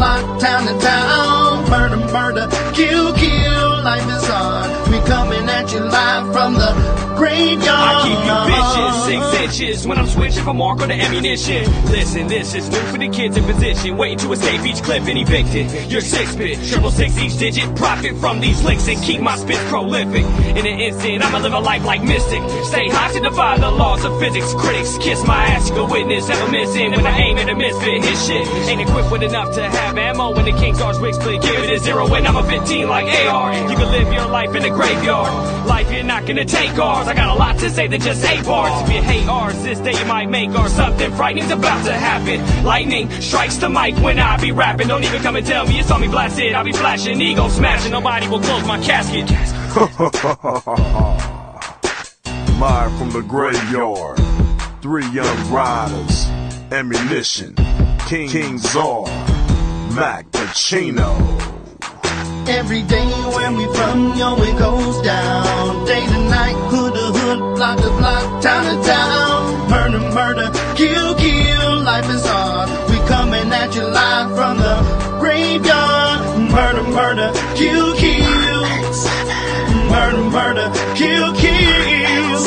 block, town to town. Murder, murder, kill, kill, life is hard. We coming at you live from the graveyard. I keep you bitches 6 inches when I'm switching from mark or to ammunition. Listen, this is new for the kids in position, waiting to escape each clip and evicted. You're 6-bit, 666 each digit, profit from these licks and keep my spit prolific. In an instant, I'ma live a life like mystic. Stay high to defy the laws of physics. Critics kiss my ass, you can witness, ever missing when I aim at a misfit. His shit ain't equipped with enough to have ammo. When the King's Arch wig split, give it a 0 when I'm a 15 like AR. You can live your life in the graveyard. Life, you're not gonna take ours. I got a lot to say than just 8 bars. If you hate ours, this day you might make ours. Something frightening's about to happen. Lightning strikes the mic when I be rapping. Don't even come and tell me you saw me blasted. I'll be flashing, ego smashing. Nobody will close my casket. Live from the graveyard, 3 young riders, ammunition, King Czar, Mac Pacino. Every day where we from, yo, it goes down. Day to night, hood to hood, block to block, town to town. Murder, murder, kill, kill, life is hard. We coming at you live from the graveyard. Murder, murder, kill, kill. Murder, murder, kill, kill.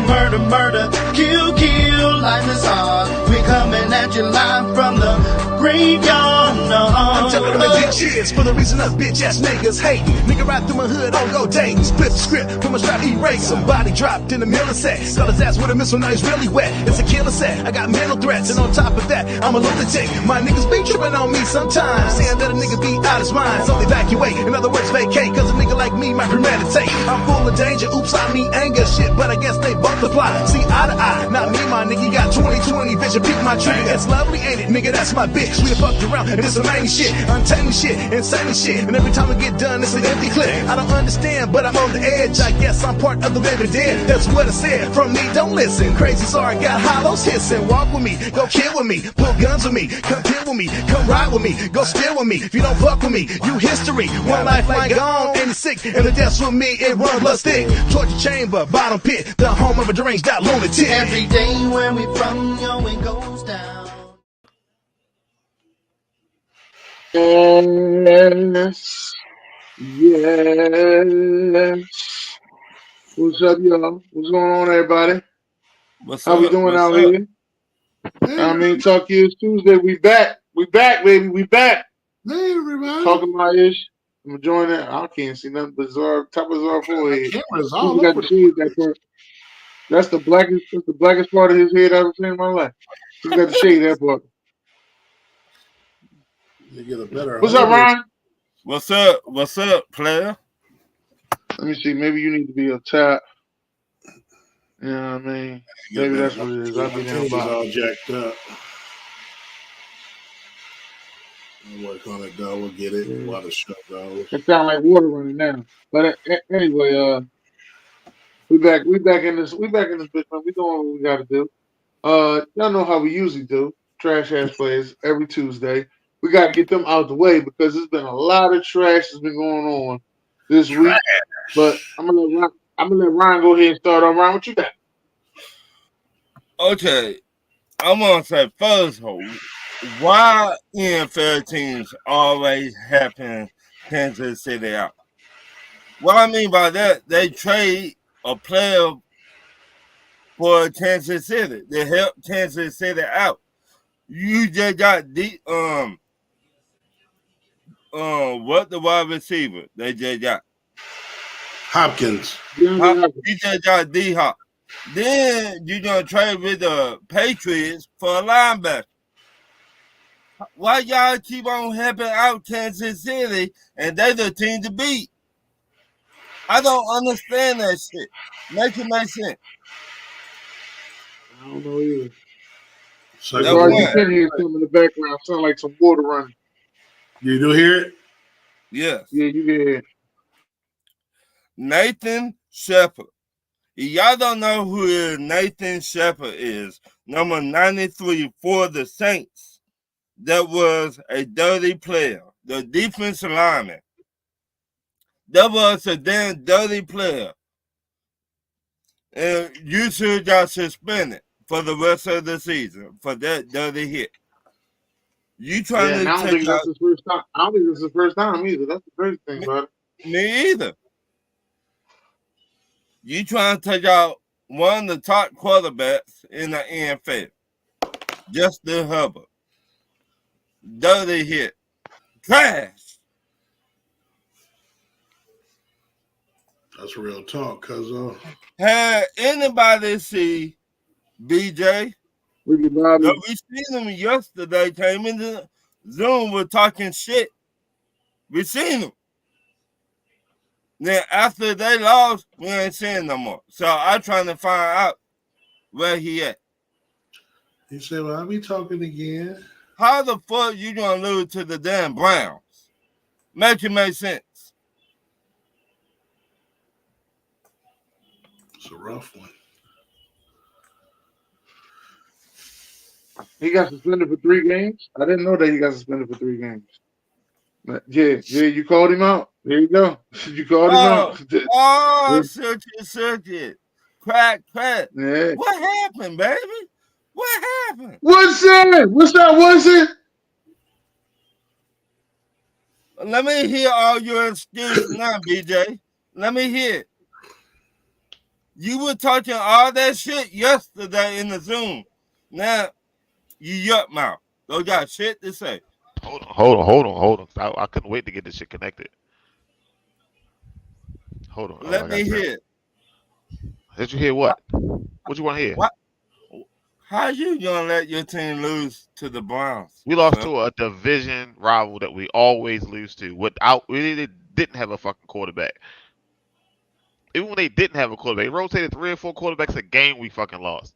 Murder, murder, kill, kill, life is hard. We coming at you live from the graveyard. I'm telling them big cheers for the reason us bitch ass niggas hating. Nigga ride through my hood on go dating. Split the script from a strap erase. Somebody dropped in the middle of sex. Got his ass with a missile, now he's really wet. It's a killer set. I got mental threats, and on top of that, I'm a lunatic. My niggas be tripping on me sometimes, saying that a nigga be out his mind. So evacuate, in other words, vacate. Cause a nigga like me might premeditate. I'm full of danger, oops, I mean anger. Shit, but I guess they both apply. See eye to eye, not me, my nigga. Got 20/20 vision, peek my trigger. It's lovely, ain't it? Nigga, that's my bitch. We done fucked around, and this some main shit. Untamed shit, insane shit. And every time we get done, it's an empty clip. I don't understand, but I'm on the edge. I guess I'm part of the living dead. That's what I said. From me, don't listen. Crazy, sorry, got hollows hissing. Walk with me, go kill with me. Pull guns with me, come kill with me. Come ride with me, go steal with me. If you don't fuck with me, you history. One lifeline gone, and it's sick. And the death's with me, it run blood stick. Torture chamber, bottom pit, the home of a deranged out lunatic. Every day where we from, yo, it goes down. Yes. Yes. What's up, y'all? What's going on, everybody? How we doing out here? I mean, Talk Years Tuesday. We back. We back, baby. We back. Hey, everybody. Talking about ish. I'm enjoying that. I can't see nothing but top of Czar forehead. Cameras all got over the shade, that part. That's the blackest part of his head I've ever seen in my life. He's got the shade, that part. You get a better. What's up, Ryan? What's up? What's up, player? Let me see. Maybe you need to be up top. You know what I mean? Maybe that's what it is. I'll be down by. All jacked up. We'll work on it, though. We'll get it while the show goes. It sounds like water running now. But anyway, we back in this bitch, man. We doing what we gotta do. Y'all know how we usually do. Trash ass plays every Tuesday. We gotta get them out the way because there's been a lot of trash that's been going on this week. But I'm gonna let Ryan go ahead and start on. Ryan, what you got? Okay, I'm gonna say first, why NFL teams always happen Kansas City out? What I mean by that, they trade a player for Kansas City to help Kansas City out. You just got the the wide receiver they just got? Hopkins. You just got D-Hop. Then you're going to trade with the Patriots for a linebacker. Why y'all keep on helping out Kansas City and they the team to beat? I don't understand that shit. Make it make sense. I don't know either. So you can hear something in the background. Sound like some water running. You do hear it? Yes. Yeah, you can hear it. Nathan Shepard. Y'all don't know who Nathan Shepard is. Number 93 for the Saints. That was a dirty player. The defensive lineman. That was a damn dirty player. And you should got suspended for the rest of the season for that dirty hit. You trying and to I don't take think that's out his first time. I don't think this is his first time either. That's the crazy thing about it. me either. You trying to take out one of the top quarterbacks in the NFL. Justin Herbert. Dirty hit. Trash. That's real talk, cuz Had anybody see BJ? Ricky No, Bobby. we seen him yesterday. Came into Zoom, was talking shit. We seen him. Then after they lost, we ain't seeing no more. So I'm trying to find out where he at. he said, well, I'll be talking again. How the fuck you gonna lose to the damn Browns? Make it make sense. It's a rough one. He got suspended for 3 games. I didn't know that he got suspended for 3 games. But yeah, you called him out. There you go. You called him out. Circuit. Crack. Yeah. What happened, baby? What happened? What's that? What's that? What's it? Let me hear all your excuses now, BJ. Let me hear it. You were talking all that shit yesterday in the Zoom. Now, you yuck mouth. Those got shit to say. Hold on. I couldn't wait to get this shit connected. Hold on. Let me hear it. Did you hear what? What you want to hear? What? How you gonna let your team lose to the Browns? We lost to a division rival that we always lose to. We didn't have a fucking quarterback. Even when they didn't have a quarterback, they rotated 3 or 4 quarterbacks a game. We fucking lost.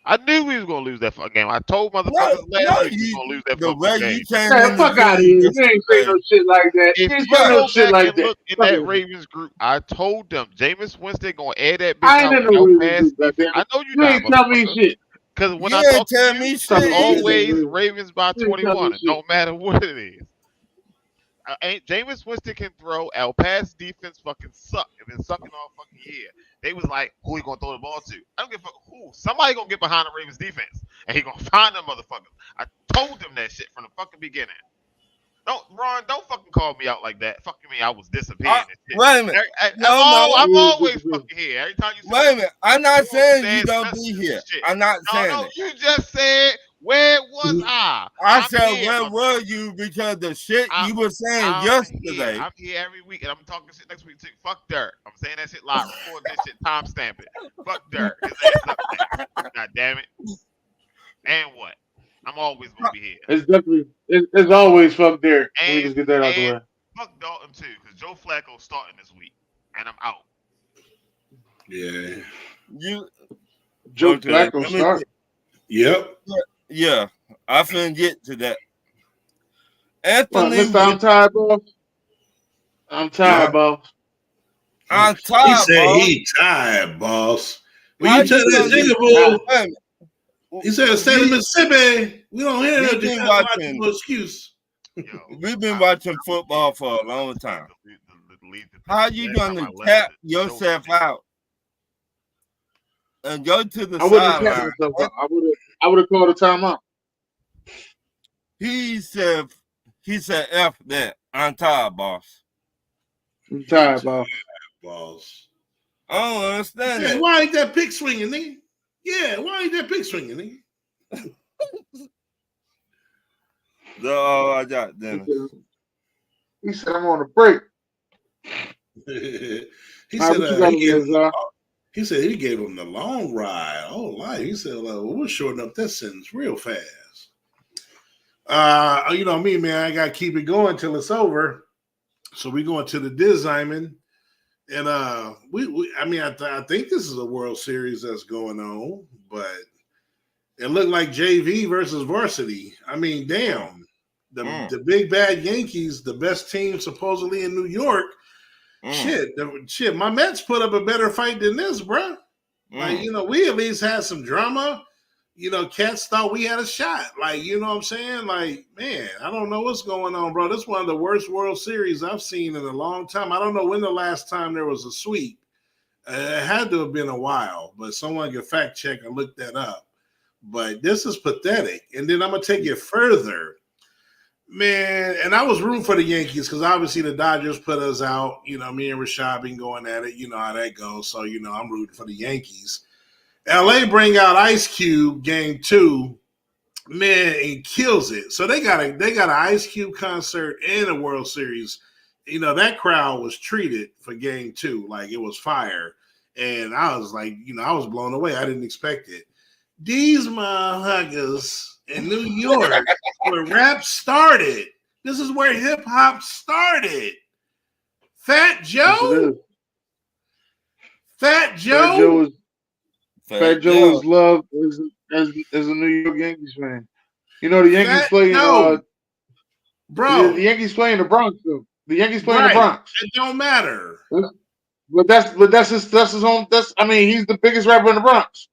I knew we was gonna lose that fucking game. I told motherfuckers last week we was gonna lose that fucking game. Man, fuck out of here. You ain't say no shit like that. If You ain't you say no go shit back like and that. look in that Ravens group, I told them Jameis Winston gonna add that bitch I ain't out in the without Ravens group, goddamn. I know you You not, ain't tell me motherfucker. shit. Because when You I ain't talk tell to me you, shit. it's always either. Ravens by You ain't tell me 21. It shit. don't matter what it is. Jameis Winston can throw. Our pass defense fucking suck. It's been sucking all fucking year. They was like, who he gonna throw the ball to? I don't give a fuck who. Somebody gonna get behind the Ravens defense, and he gonna find them motherfuckers. I told them that shit from the fucking beginning. Don't fucking call me out like that. Fucking me, I was disappearing and shit. Wait a minute. I'm always fucking here. Every time you say Wait a minute. I'm not saying you Sam don't Smith be here. shit. I'm not saying No, it. you just said, where was I? I I'm said, here, where motherfucker. were you? Because the shit you were saying I'm yesterday. I'm here every week, and I'm talking shit next week too. Fuck Dirk. I'm saying that shit live. Record that shit. Timestamp it. Fuck Dirk. His ass up there. God damn it. And what? I'm always gonna be here. It's definitely it's always fuck Derek. Let me And, just get that out the way. Fuck Dalton too, because Joe Flacco's starting this week, and I'm out. Yeah. Joe Flacco start. Yep. Yeah, I finna get to that. What, Anthony, Mr. I'm tired, boss. I'm tired, boss. I'm He tired, said boss. he tired, boss. When How you tell you that gonna get jigaboo, tired? he said, state of Mississippi. We don't hear We've that. been That's watching- no excuse. We've been watching football for a long time. How you gonna tap yourself out and go to the I wouldn't have tapped sideline? myself out. I would have called a timeout. He said, F that. I'm tired, boss. I'm tired, boss. Boss. I don't understand Yeah, that. why ain't that pick swinging, nigga? Yeah, why ain't that pick swinging, nigga? Oh, I got Dennis. He said I'm on a break. He All right, said what you got over there, Zah? he said he gave him the long ride. Oh, life. He said, we'll shorten up that sentence real fast. You know me, man. I gotta keep it going till it's over. So we going to the Diamond, and I think this is a World Series that's going on, but it looked like JV versus varsity. I mean, damn, the big bad Yankees, the best team supposedly in New York. Shit, my Mets put up a better fight than this, bro. Like, we at least had some drama. Cats thought we had a shot. Like, you know what I'm saying? Like, man, I don't know what's going on, bro. This is one of the worst World Series I've seen in a long time. I don't know when the last time there was a sweep. It had to have been a while, but someone can fact check and look that up. But this is pathetic. And then I'm going to take it further. Man, and I was rooting for the Yankees because obviously the Dodgers put us out. You know, me and Rashad been going at it. You know how that goes. So, you know, I'm rooting for the Yankees. LA bring out Ice Cube game 2. Man, and kills it. So they got an Ice Cube concert and a World Series. You know, that crowd was treated for game 2 like it was fire. And I was like, you know, I was blown away. I didn't expect it. These motherfuckers in New York where rap started. This is where hip hop started. Fat Joe? Fat Joe? Fat Joe is loved as a New York Yankees fan. You know the Yankees play in bro. The Yankees play in the Bronx though. The Yankees play in the Right. Bronx. It don't matter. But that's his home. He's the biggest rapper in the Bronx.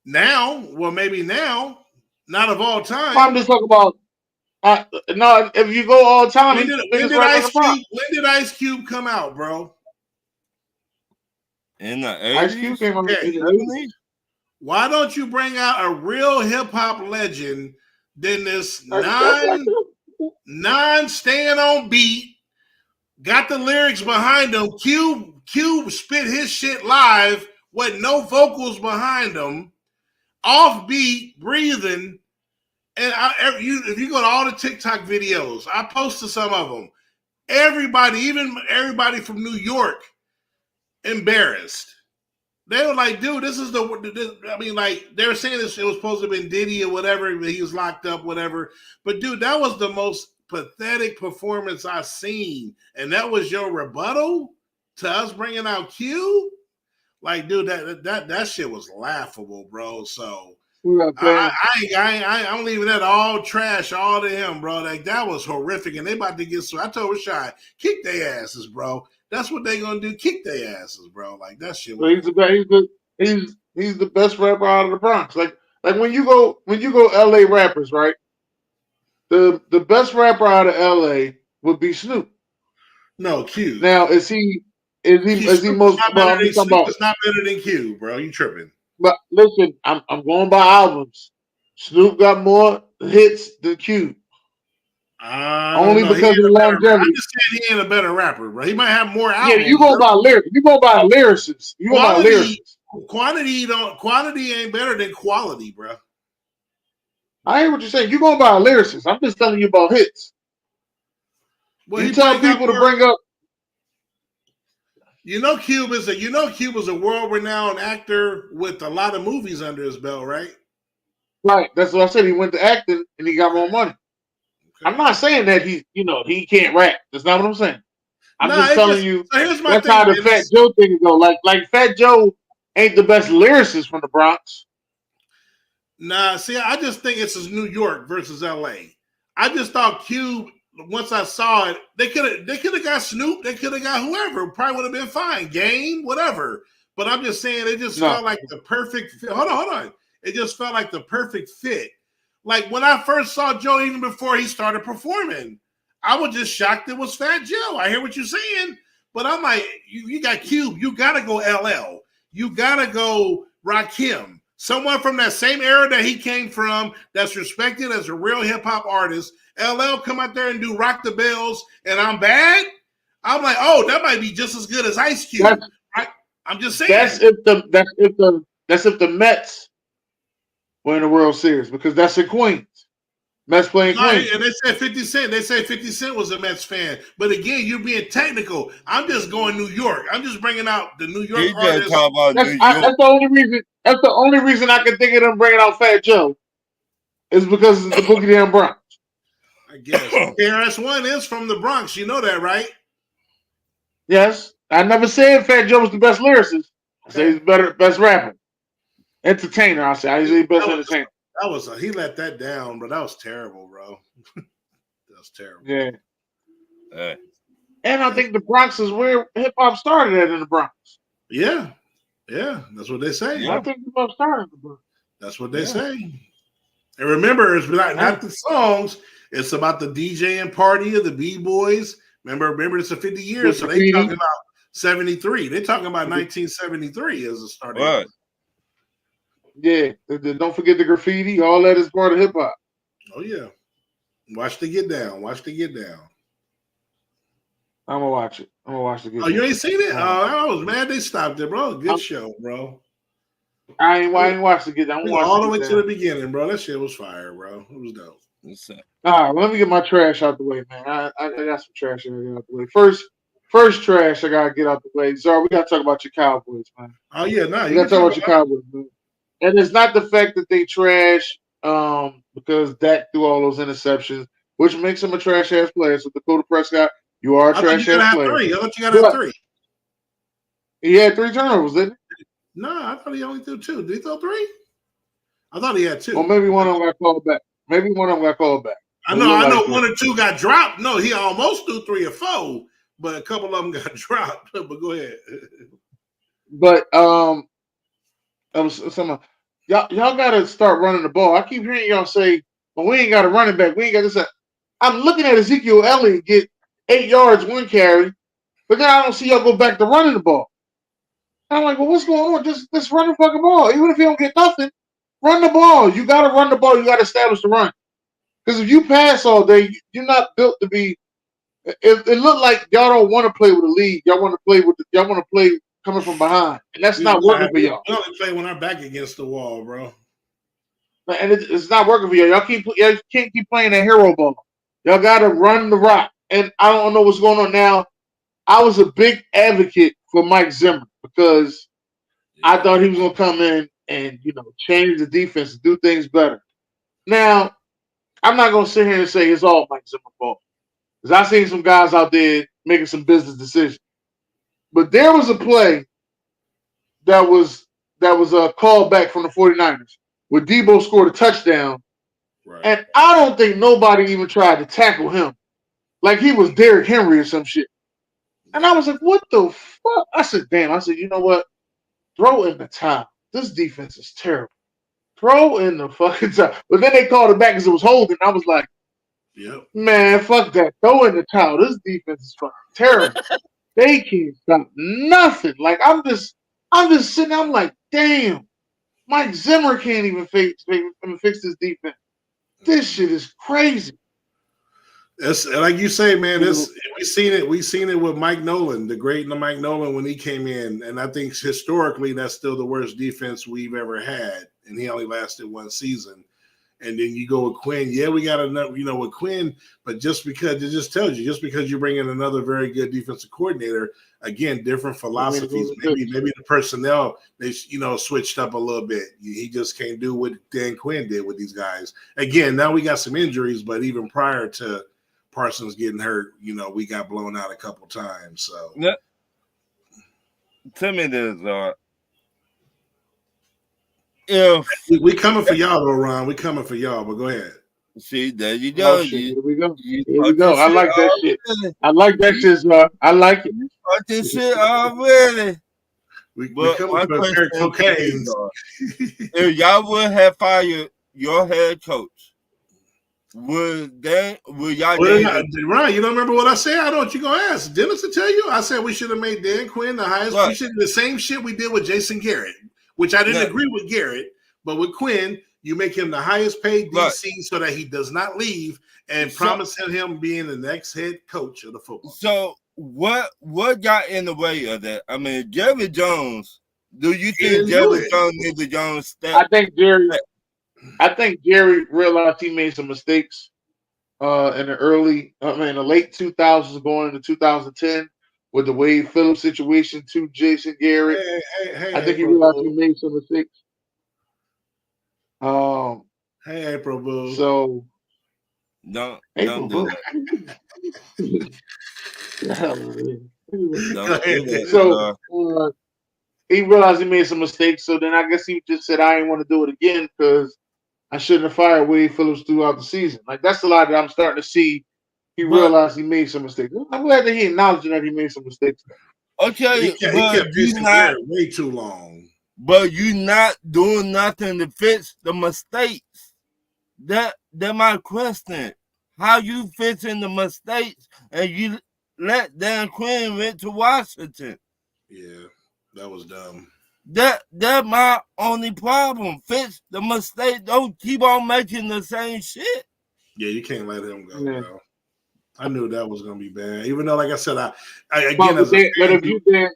Now, well, maybe now, not of all time. I'm just talking about. No, if you go all time, when did Ice Cube come out, bro? In the 80s? Ice Cube came out in the 80s. Why don't you bring out a real hip hop legend than this non staying on beat, got the lyrics behind him? Cube spit his shit live with no vocals behind him, off beat, breathing. And if you go to all the TikTok videos, I posted some of them. Everybody, even everybody from New York, embarrassed. They were like, dude, this is like, they were saying this, it was supposed to have been Diddy or whatever, but he was locked up, whatever. But, dude, that was the most pathetic performance I've seen. And that was your rebuttal to us bringing out Q? Like, dude, that shit was laughable, bro. So, I'm leaving that all trash, all to him, bro. Like, that was horrific. And they about to get so I told Rashad, kick their asses, bro. That's what they gonna do. Kick their asses, bro. Like that shit. He's the best rapper out of the Bronx. Like when you go LA rappers, right? The best rapper out of LA would be Snoop. No, Q. Now is he most about? It's not better than Q, bro. You tripping? But listen, I'm going by albums. Snoop got more hits than Q. Only because of the longevity. I'm just saying he ain't a better rapper, bro. He might have more albums. Yeah, you go by lyrics. You go by lyricists. You go by lyricists. Quantity ain't better than quality, bro. I hear what you're saying. You going by lyricists. I'm just telling you about hits. Well, you tell people to bring up. Cube is a world-renowned actor with a lot of movies under his belt, right? Right. That's what I said. He went to acting and he got more money. I'm not saying that he can't rap. That's not what I'm saying. I'm just telling you that's how the Fat Joe thing go. Like Fat Joe ain't the best lyricist from the Bronx. Nah, see, I just think it's New York versus LA. I just thought Cube, once I saw it, they could have got Snoop, they could have got whoever, probably would have been fine. Game, whatever. But I'm just saying it just felt like the perfect fit. Hold on. It just felt like the perfect fit. Like when I first saw Joe, even before he started performing, I was just shocked it was Fat Joe. I hear what you're saying, but I'm like, you got Cube, you gotta go LL, you gotta go Rakim, someone from that same era that he came from, that's respected as a real hip hop artist. LL come out there and do Rock the Bells, and I'm bad. I'm like, oh, that might be just as good as Ice Cube. I'm just saying. That's if the Mets win the World Series, because that's in Queens. Mets playing Queens. And they said 50 Cent. They said 50 Cent was a Mets fan. But again, you're being technical. I'm just going New York. I'm just bringing out the New York artists. That's the only reason. That's the only reason I can think of them bringing out Fat Joe is because it's the Boogie Down Bronx. I guess. KRS-One is from the Bronx. You know that, right? Yes. I never said Fat Joe was the best lyricist. I said he's the best rapper. Entertainer, I said. He's the best entertainer. He let that down, but that was terrible, bro. That was terrible. Yeah. And I think the Bronx is where hip hop started at, in the Bronx. Yeah. Yeah. That's what they say. I think hip hop started in the Bronx. That's what they say. And remember, it's not the songs, it's about the DJ and party of the B-boys. Remember, it's a 50 years, so they talking about 73. They're talking about 1973 as a starting. Right. Yeah, don't forget the graffiti. All that is part of hip hop. Oh yeah, Watch the Get Down. Watch the Get Down. I'm gonna watch it. I'm gonna watch the Get Oh, Down. you ain't seen it? I was mad they stopped it, bro. Good show, bro. I ain't watched the Get Down. I'm all the way to the beginning, bro. That shit was fire, bro. It was dope. All right, well, let me get my trash out the way, man. I got some trash I gotta get out the way. First trash I gotta get out the way. Czar, we gotta talk about your Cowboys, man. Oh yeah, no, we gotta talk about your Cowboys, man. And it's not the fact that they trash, because Dak threw all those interceptions, which makes him a trash ass player. So Dakota Prescott, you are a trash ass player. I thought you gotta have 3. He had 3 turnovers, didn't he? No, I thought he only threw 2. Did he throw 3? I thought he had 2. Well, maybe one of them got called back. I know 1 or 2 got dropped. No, he almost threw 3 or 4, but a couple of them got dropped. But go ahead. But y'all gotta start running the ball. I keep hearing y'all say, "Well, we ain't got a running back. We ain't got this." I'm looking at Ezekiel Elliott get 8 yards, 1 carry, but then I don't see y'all go back to running the ball. I'm like, well, what's going on? Just run the fucking ball. Even if you don't get nothing, run the ball. You gotta run the ball. You gotta establish the run. Because if you pass all day, you're not built to be. It looked like y'all don't want to play with the lead. Y'all want to play coming from behind, and that's not working for y'all. We only play when our back against the wall, bro. And it's not working for y'all. Y'all can't keep playing that hero ball. Y'all got to run the rock. And I don't know what's going on now. I was a big advocate for Mike Zimmer because I thought he was going to come in and change the defense, do things better. Now, I'm not going to sit here and say it's all Mike Zimmer's fault. Because I've seen some guys out there making some business decisions. But there was a play that was a call back from the 49ers where Debo scored a touchdown. Right. And I don't think nobody even tried to tackle him. Like he was Derrick Henry or some shit. And I was like, what the fuck? I said, damn. I said, you know what? Throw in the towel. This defense is terrible. Throw in the fucking towel. But then they called it back because it was holding. I was like, man, fuck that. Throw in the towel. This defense is fucking terrible. They can't stop nothing. Like I'm just sitting there, I'm like, damn. Mike Zimmer can't even fix this defense. This shit is crazy. That's like you say, man. We seen it with Mike Nolan, the great Mike Nolan when he came in, and I think historically that's still the worst defense we've ever had, and he only lasted 1 season. And then you go with Quinn. Yeah, we got enough, with Quinn, but just because it just tells you, just because you bring in another very good defensive coordinator, again, different philosophies. Maybe the personnel they switched up a little bit. He just can't do what Dan Quinn did with these guys. Again, now we got some injuries, but even prior to Parsons getting hurt, we got blown out a couple times. So tell me this, if we coming for y'all, though, Ron, we coming for y'all. But go ahead. See, there you go. Here we go. I like that shit. I like that shit, bro. I like it. You fuck this shit already. We coming for cocaine. If y'all would have fired your head coach, would y'all? Ron, you don't remember what I said? I know what you gonna ask. Dennis to tell you. I said we should have made Dan Quinn the highest. We should the same shit we did with Jason Garrett. Which I didn't agree with Garrett, but with Quinn, you make him the highest paid DC so that he does not leave and promise him being the next head coach of the football. So what got in the way of that? I mean, Jerry Jones. Do you think Jerry Jones needs a Jones step? I think Jerry realized he made some mistakes in the late 2000s going into 2010. With the Wade Phillips situation to Jason Garrett, I think he realized he made some mistakes. Hey, April Boo. So don't do that. So he realized he made some mistakes. So then I guess he just said, "I ain't want to do it again because I shouldn't have fired Wade Phillips throughout the season." Like that's a lot that I'm starting to see. He realized he made some mistakes. I'm glad that he acknowledged that he made some mistakes. Okay, he kept Jason Garrett way too long. But you not doing nothing to fix the mistakes. That my question. How you fixing the mistakes and you let Dan Quinn went to Washington? Yeah, that was dumb. That my only problem. Fix the mistake. Don't keep on making the same shit. Yeah, you can't let him go, Yeah. bro. I knew that was gonna be bad. Even though, like I said, I But, again as a if fan,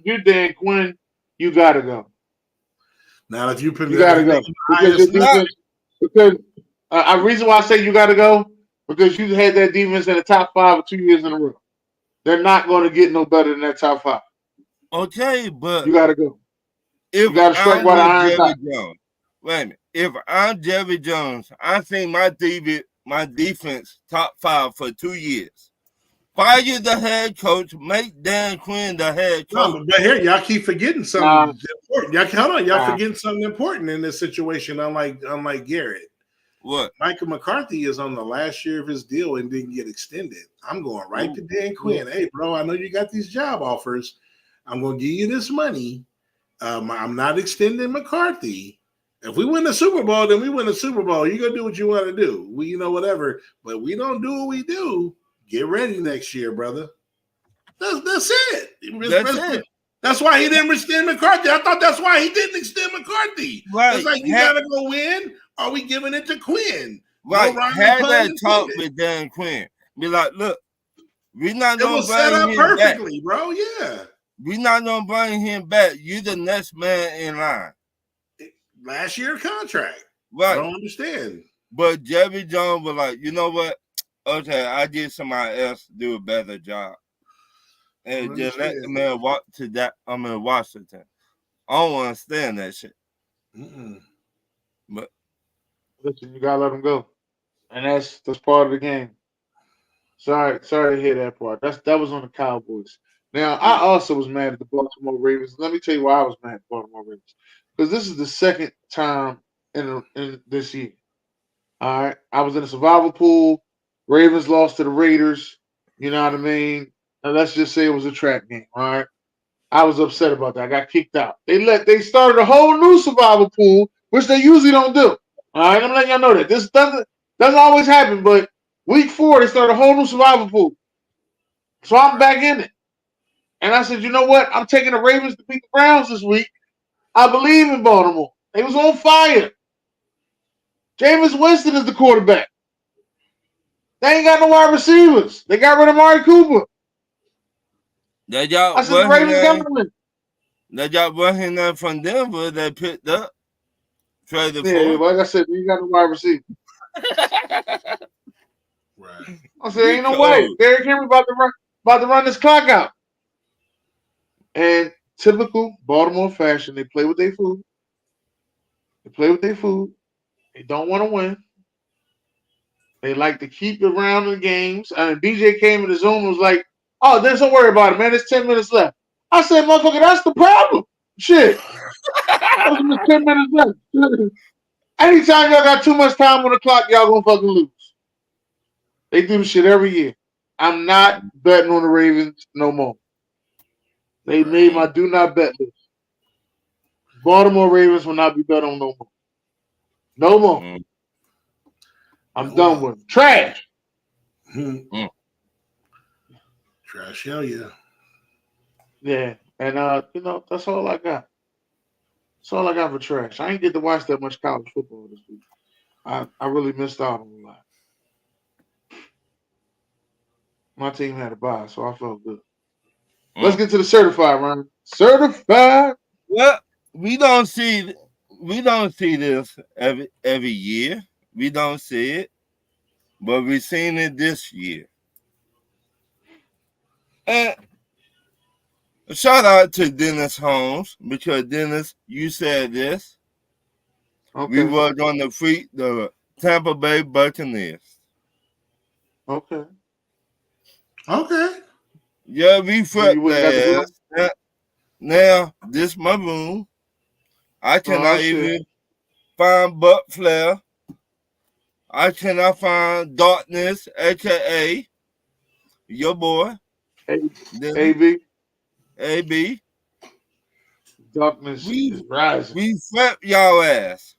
you Dan Quinn, you gotta go. now if you put You gotta go because your defense. Because reason why I say you gotta go because you had that defense in the top 5 or 2 years in a row. They're not going to get no better than that top 5. Okay, but You gotta go. if You gotta strike I'm while the with iron's Jerry hot. Jones, wait a minute. If I'm Jerry Jones, I think my defense top 5 for 2 years. Fire the head coach, make Dan Quinn the head coach. No, but here y'all keep forgetting something important. Y'all forgetting something important in this situation. Unlike Garrett, What? Michael McCarthy is on the last year of his deal and didn't get extended. I'm going right to Dan Quinn. Hey, bro, I know you got these job offers. I'm going to give you this money. I'm not extending McCarthy. If we win the Super Bowl, then we win the Super Bowl. You're going to do what you want to do. Whatever. But we don't do what we do. Get ready next year, brother. That's it. That's it. That's why he didn't extend McCarthy. I thought that's why he didn't extend McCarthy. Right. It's like you got to go win. Are we giving it to Quinn? Right. No Have that talk with Dan Quinn. Be like, look, we're not going to bring him perfectly, back. Bro. Yeah. We're not going to bring him back. You're the next man in line. Last year contract. Right. I don't understand. But Jerry Jones was like, you know what? Okay, I get somebody else to do a better job. And just let the man walk to that. I'm in Washington. I don't understand that shit. But listen, you gotta let him go, and that's part of the game. Sorry to hear that part. That was on the Cowboys. Now I also was mad at the Baltimore Ravens. Let me tell you why I was mad at the Baltimore Ravens. Because this is the second time in this year. All right, I was in a survival pool. Ravens lost to the Raiders. You know what I mean? And let's just say it was a trap game. All right, I was upset about that. I got kicked out. They started a whole new survival pool, which they usually don't do. All right, I'm letting y'all know that this doesn't always happen. But week 4, they started a whole new survival pool, so I'm back in it. And I said, you know what? I'm taking the Ravens to beat the Browns this week. I believe in Baltimore. They was on fire. Jameis Winston is the quarterback. They ain't got no wide receivers. They got rid of Amari Cooper. I said the Ravens got him. They got running there from Denver. They picked up. Traded Yeah, for. like I said, you got no wide receiver. Right. I said, ain't no way. Derrick Henry about to run this clock out. And typical Baltimore fashion, they play with their food. They don't want to win. They like to keep it around the games. And DJ came in the Zoom and was like, oh, then don't worry about it, man. There's 10 minutes left. I said, motherfucker, that's the problem. Shit. There's 10 minutes left. Anytime y'all got too much time on the clock, y'all gonna fucking lose. They do this shit every year. I'm not betting on the Ravens no more. They made my do not bet list. Baltimore Ravens will not be bet on no more. No more. I'm done with them. Trash. Trash, hell yeah. Yeah. And that's all I got. That's all I got for trash. I ain't get to watch that much college football this week. I really missed out on a lot. My team had a bye, so I felt good. Let's get to the certified, Ron. Certified. Well, we don't see this every year. We don't see it, but we've seen it this year. And shout out to Dennis Holmes, because Dennis, you said this. Okay. We were going to defeat the Tampa Bay Buccaneers. Okay. Yeah, we fought that. Now, this my room. I cannot even find Buck Flair. I cannot find Darkness, a.k.a. your boy. AB. Darkness is rising. We flipped y'all ass.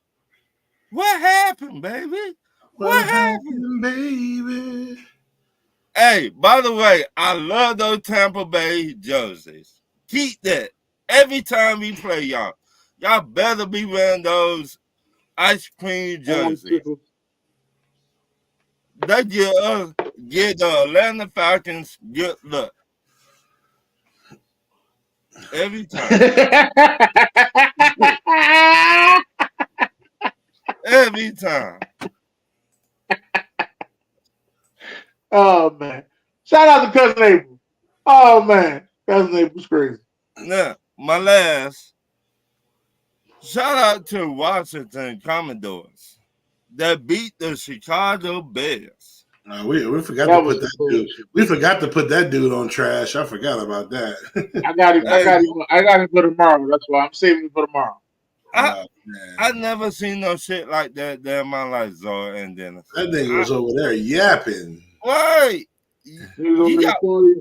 What happened, baby? What happened, baby? Hey, by the way, I love those Tampa Bay jerseys. Keep that. Every time we play y'all, y'all better be wearing those ice cream jerseys. they give the Atlanta Falcons good luck every time. Every time. Oh man. Shout out to Cousin April. Oh man. Cousin April's crazy. Now, my last shout out to Washington Commodores that beat the Chicago Bears. We forgot That to was put the that dude. bullshit. We forgot to put that dude on trash. I forgot about that. I got it. I got it for tomorrow. That's why I'm saving it for tomorrow. I never seen no shit like that there in my life, Zor and Dennis. That nigga was over there yapping. Right. He got,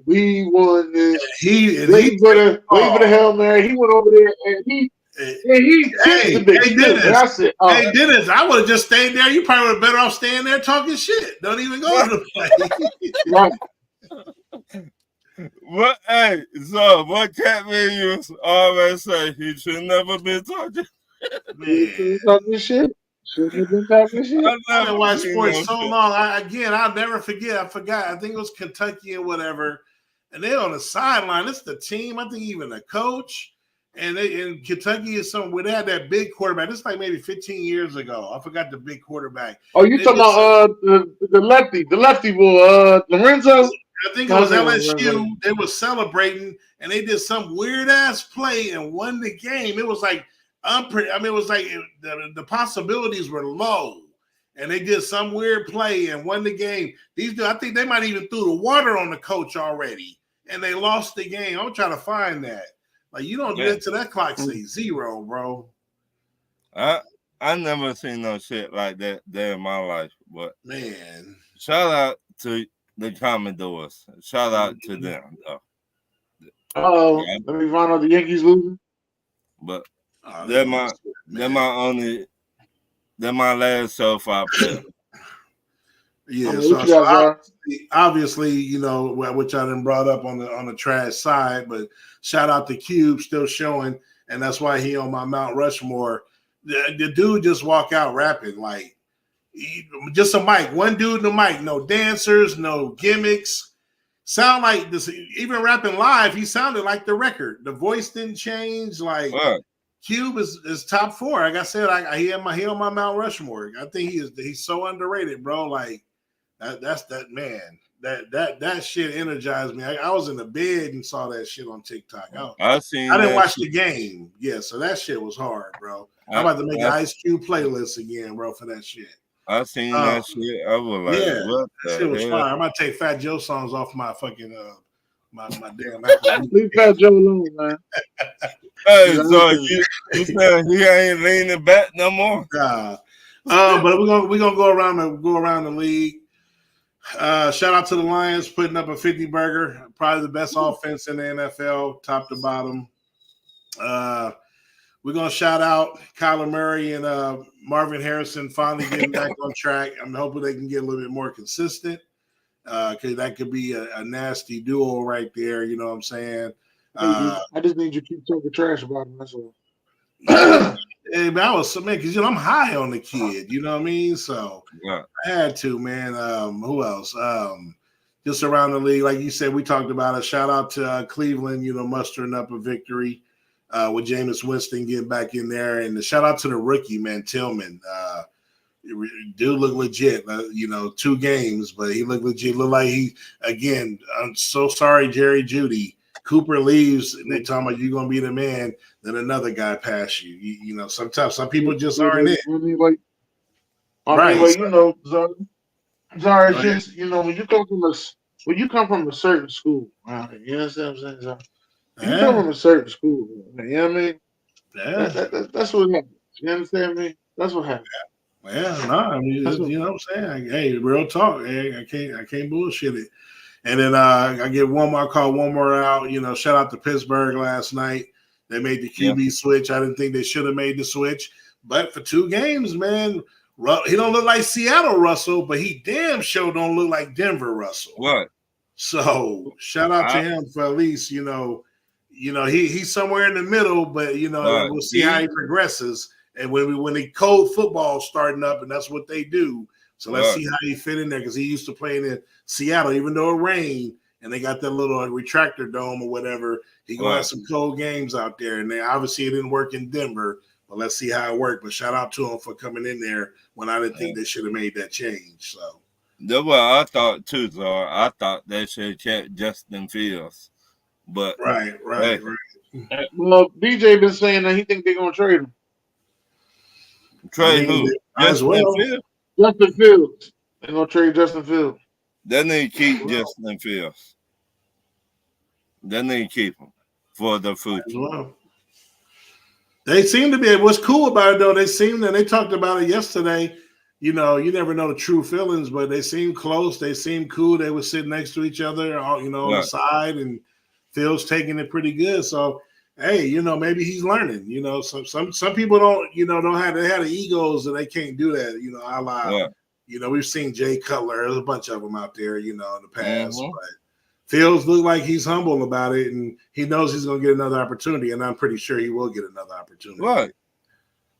we won this. He waiting for the Hail Mary. He went over there and he Hey, Dennis. I said, hey, Dennis, I would have just stayed there. You probably would have better off staying there talking shit. Don't even go to the play. What? Hey, so what Catman used to always say? He should never been talking. Man, talking shit. Shouldn't have been talking shit. I've been watching sports so long. I'll never forget. I forgot. I think it was Kentucky and whatever. And they're on the sideline. It's the team. I think even the coach. And in Kentucky is somewhere they had that big quarterback. This is like maybe 15 years ago. I forgot the big quarterback. Oh, you talking about the lefty boy, Lorenzo? I think it was LSU. They were celebrating, and they did some weird ass play and won the game. It was like it was like the possibilities were low, and they did some weird play and won the game. I think they might even threw the water on the coach already, and they lost the game. I'm trying to find that. Like you don't get to that clock say 0, bro. I never seen no shit like that there in my life. But man, shout out to the Commodores. Shout out to them though. Let me find out the Yankees losing. But they're my last so far player. Yeah, so obviously, you know, which I done brought up on the trash side, but shout out to Cube still showing, and that's why he on my Mount Rushmore. The dude just walk out rapping like just a mic, one dude in the mic, no dancers, no gimmicks. Sound like this, even rapping live, he sounded like the record. The voice didn't change. Like Cube is top 4. Like I said, he on my Mount Rushmore. I think he's so underrated, bro. Like that's that man. That shit energized me. I was in the bed and saw that shit on TikTok. I didn't watch the game. Yeah, so that shit was hard, bro. I'm about to make an Ice Cube playlist again, bro, for that shit. I seen that shit. I was like, yeah, what that shit was hell? fire. I'm gonna take Fat Joe songs off my fucking my damn. Leave Fat Joe alone, man. Hey, so you said he ain't leaning back no more? But we're gonna go around the league. Shout out to the Lions putting up a 50 burger, probably the best offense in the NFL, top to bottom. We're gonna shout out Kyler Murray and Marvin Harrison finally getting back on track. I'm hoping they can get a little bit more consistent because that could be a nasty duo right there. You know what I'm saying? I just need you to keep talking trash about him. That's all. Hey, man, I was so man because I'm high on the kid. You know what I mean? So I had to, man. Who else? Just around the league, like you said, we talked about it. Shout out to Cleveland, mustering up a victory with Jameis Winston getting back in there, and the shout out to the rookie man Tillman. Dude look legit. 2 games, but he looked legit. Look like he again. I'm so sorry, Jerry Jeudy. Cooper leaves, and they talking about you gonna be the man. Then another guy pass you. Sometimes some people just aren't it. Right. Sorry, just when you come from a certain school, right, you understand what I'm saying? You come from a certain school, man, you know what I mean? Yeah. That's what happens. You understand me? That's what happens. Yeah, no, I mean, you know what I'm saying? Hey, real talk. Hey, I can't bullshit it. And then I get one more out. Shout out to Pittsburgh last night. They made the QB switch. I didn't think they should have made the switch. But for 2 games, man, he don't look like Seattle Russell, but he damn sure don't look like Denver Russell. What? So shout out to him for at least, he's somewhere in the middle, but, we'll see how he progresses. And when the cold football starting up, and that's what they do, So let's see how he fit in there because he used to play in Seattle, even though it rained and they got that little retractor dome or whatever. He gonna have some cold games out there, and obviously it didn't work in Denver. But let's see how it worked. But shout out to him for coming in there when I didn't think they should have made that change. So that's what I thought too, Zar. I thought they should have kept Justin Fields, but right. Well, DJ been saying that he think they're gonna trade him. Trade who? As well. Justin Fields. They're gonna trade Justin Fields. They need to keep Justin Fields. They need to keep him for the future. Well. They seem to be. What's cool about it though? They talked about it yesterday. You know, you never know the true feelings, but they seem close. They seem cool. They were sitting next to each other, on the side, and Phil's taking it pretty good. So, hey, maybe he's learning. Some people don't have the egos and they can't do that. We've seen Jay Cutler. There's a bunch of them out there, in the past. But Phil's look like he's humble about it, and he knows he's going to get another opportunity, and I'm pretty sure he will get another opportunity. Right.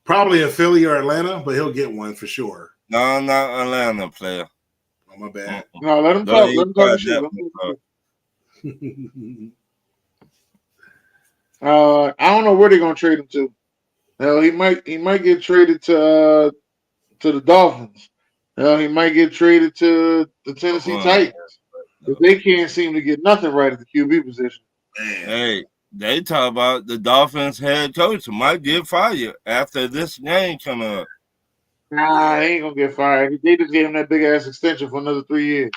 Probably in Philly or Atlanta, but he'll get one for sure. No, not Atlanta player. Oh, my bad. No, let him talk. Let him talk. I don't know where they're gonna trade him to. Hell, he might get traded to the Dolphins. Hell, he might get traded to the Tennessee Titans. If they can't seem to get nothing right at the QB position. Man. Hey, they talk about the Dolphins head coach might get fired after this game coming up. Nah, he ain't gonna get fired. They just gave him that big ass extension for another 3 years.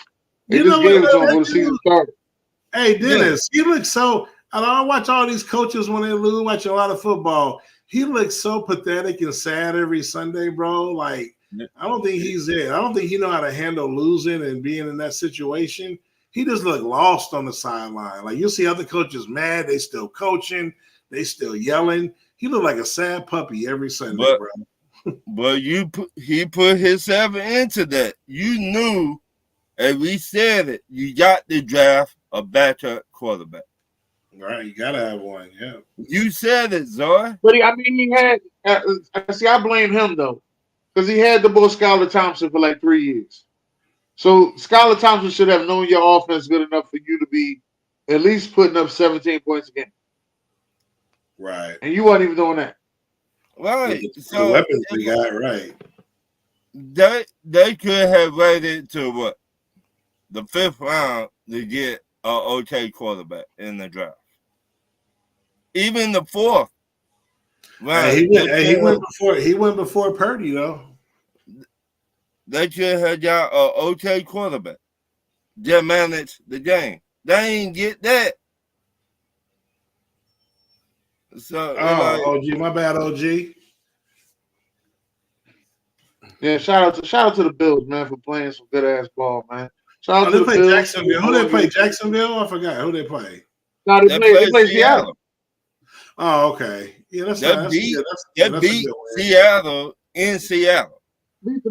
They just gave it to him before the season started. Hey, Dennis, he looks so. I watch all these coaches when they lose. Watch a lot of football. He looks so pathetic and sad every Sunday, bro. Like I don't think he's there. I don't think he know how to handle losing and being in that situation. He just looked lost on the sideline. Like you'll see other coaches mad. They still coaching. They still yelling. He looked like a sad puppy every Sunday, bro. But he put himself into that. You knew, and we said it. You got to draft a backup quarterback. Right, you gotta have one. Yeah, you said it, Zoe. But he had. See, I blame him though, because he had the boy Skylar Thompson for like 3 years. So Skylar Thompson should have known your offense good enough for you to be at least putting up 17 points a game. Right, and you weren't even doing that. Right. So the weapons they got, right. They could have waited to what? The 5th round to get an okay quarterback in the draft. Even the 4th round. He went before Purdy, though. They could have got an okay quarterback. Just manage the game. They ain't get that. So, OG, my bad, OG. Yeah, shout out to the Bills, man, for playing some good ass ball, man. Shout out to the Bills. Jacksonville. Who they play? Jacksonville? I forgot who they play. No, they play Seattle. Oh, okay. Yeah, that's beat Seattle in Seattle. Beat the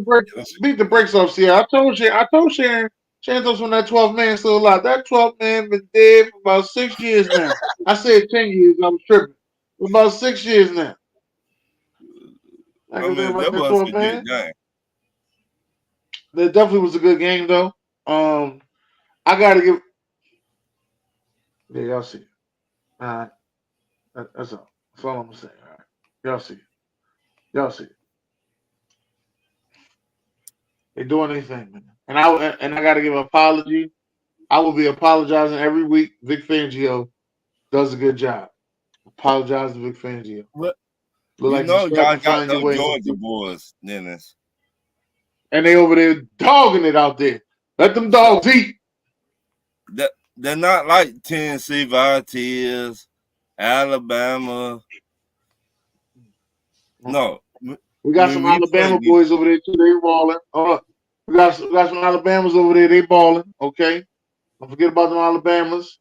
brakes off Seattle. I told Sharon told when that 12th man still alive. That 12th man been dead for about 6 years now. I said 10 years. I was tripping. For about 6 years now. That was a good game. That definitely was a good game, though. I gotta give. Yeah, y'all see it. All right, that's all. That's all I'm gonna say. All right, y'all see it. Y'all see it. They doing anything, man. And I gotta give an apology. I will be apologizing every week. Vic Fangio does a good job. Apologize to Vic Fangio. What? Y'all got no Georgia boys, Dennis. And they over there dogging it out there. Let them dogs eat. They're not like Tennessee Volunteers, Alabama. No. We got some Alabama boys over there too. They balling. We got some Alabamas over there. They balling. Okay. Don't forget about them Alabamas.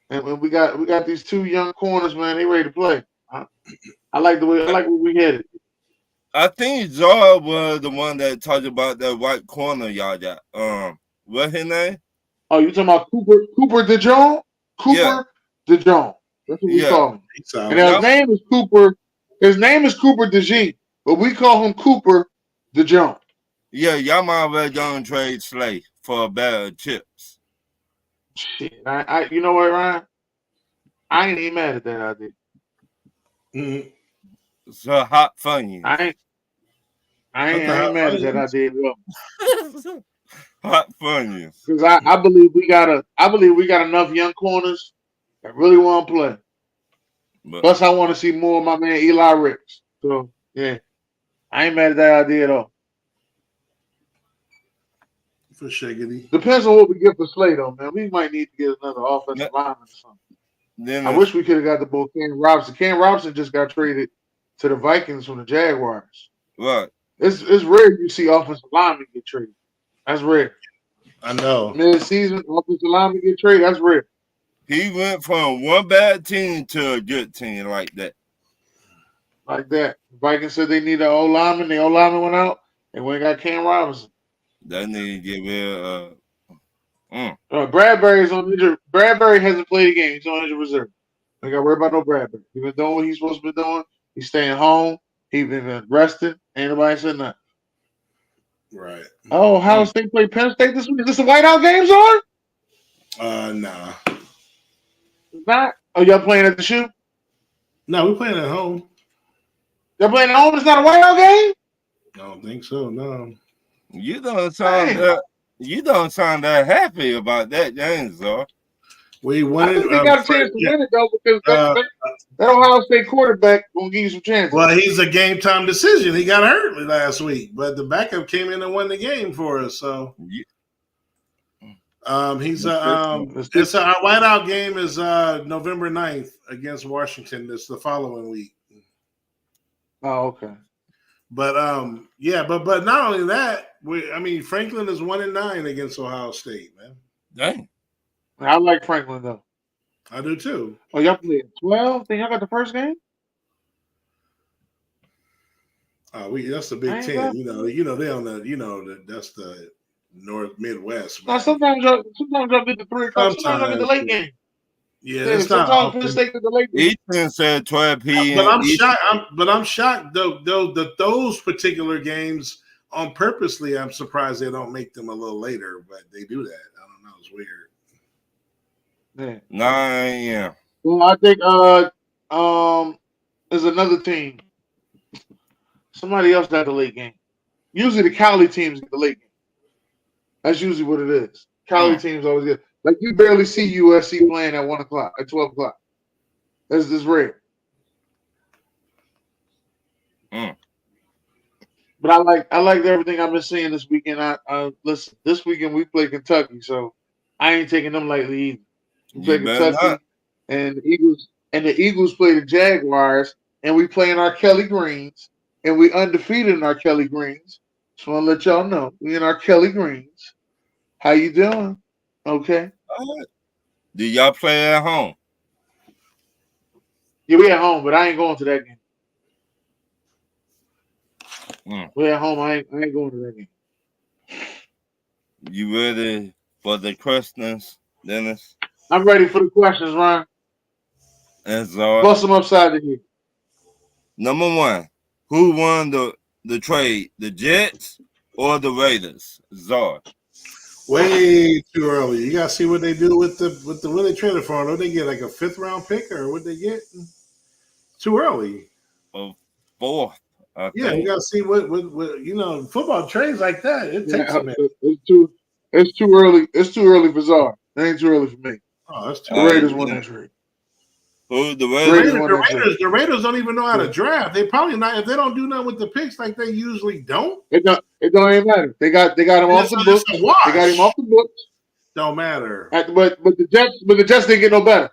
And we got these 2 young corners, man. They ready to play. I like where we headed. I think Zara was the one that talked about that white corner y'all got. What's his name? Oh, you talking about Cooper DeJong? DeJong. That's what we call him. And his name is Cooper. His name is Cooper DeJean, but we call him Cooper DeJong. Yeah, y'all might well don't trade Slay for a bag of chips. Shit, you know what, Ryan? I ain't even mad at that idea. Mhm. It's a hot funny. I ain't mad at that idea at all. Hot funny. Because I believe we got enough young corners that really want to play. Plus, I want to see more of my man Eli Ricks. So yeah, I ain't mad at that idea at all. For Shiggity. Depends on what we get for Slay, though, man. We might need to get another offensive lineman or something. I wish we could have got the boy Cam Robinson. Cam Robinson just got traded to the Vikings from the Jaguars. Right. It's rare you see offensive linemen get traded. That's rare. I know. Mid-season, offensive linemen get traded. That's rare. He went from one bad team to a good team like that. Like that. Vikings said they need an old lineman. The old lineman went out. They went and got Cam Robinson. They need to get rid of. Bradbury's on injured. Bradbury hasn't played a game. He's on injured reserve. I got to worry about no Bradbury. He's been doing what he's supposed to be doing. He's staying home. He's been rested. Ain't nobody said nothing. Right. Oh, Ohio State played Penn State this week. Is this a whiteout game, on? Nah. It's not. Oh, y'all playing at the shoe? No, we're playing at home. Y'all playing at home? It's not a whiteout game? I don't think so. No. You don't sound that happy about that game, Zor. We won it. They got a chance to win it though because that Ohio State quarterback gonna give you some chances. Well, he's a game time decision. He got hurt last week, but the backup came in and won the game for us. So our whiteout game is November 9th against Washington. It's the following week. Oh, okay. But but not only that, Franklin is 1-9 against Ohio State, man. Dang. I like Franklin though. I do too. Oh, y'all played 12? Think y'all got the first game? That's the Big Ten. They on the that's the North Midwest. Now sometimes y'all get the 3 o'clock. Sometimes y'all get the late game. Yeah, sometimes Penn State get the late game. Eastern said 12 p.m. But I'm shocked though that those particular games on purposely. I'm surprised they don't make them a little later, but they do that. I don't know. It's weird. Yeah. 9 a.m. Well, I think there's another team. Somebody else got the late game. Usually the Cali teams get the late game. That's usually what it is. Cali teams always get. Like you barely see USC playing at 1 o'clock, at 12 o'clock. That's rare. But I like everything I've been seeing this weekend. Listen, this weekend we play Kentucky, so I ain't taking them lightly either. We play Kentucky, and the Eagles play the Jaguars, and we play in our Kelly Greens, and we undefeated in our Kelly Greens. Just want to let y'all know we in our Kelly Greens. How you doing? Okay. Do y'all play at home? Yeah, we at home, but I ain't going to that game. We at home. I ain't going to that game. You ready for the questions, Dennis? I'm ready for the questions, Ryan. That's all. Bust them upside the head. Number 1, who won the trade, the Jets or the Raiders? Czar. Way too early. You gotta see what they do with the what they traded for. Don't they get like a 5th round pick or what they get? Too early. 4th. Yeah, you gotta see what football trades like that. It takes a minute. It's too early. It's too early for Czar. It ain't too early for me. Oh, that's too the Raiders won that trade. Who the Raiders? The Raiders don't even know how to draft. They probably not if they don't do nothing with the picks like they usually don't. It don't even matter. They got him off the books. They got him off the books. Don't matter. But the Jets didn't get no better.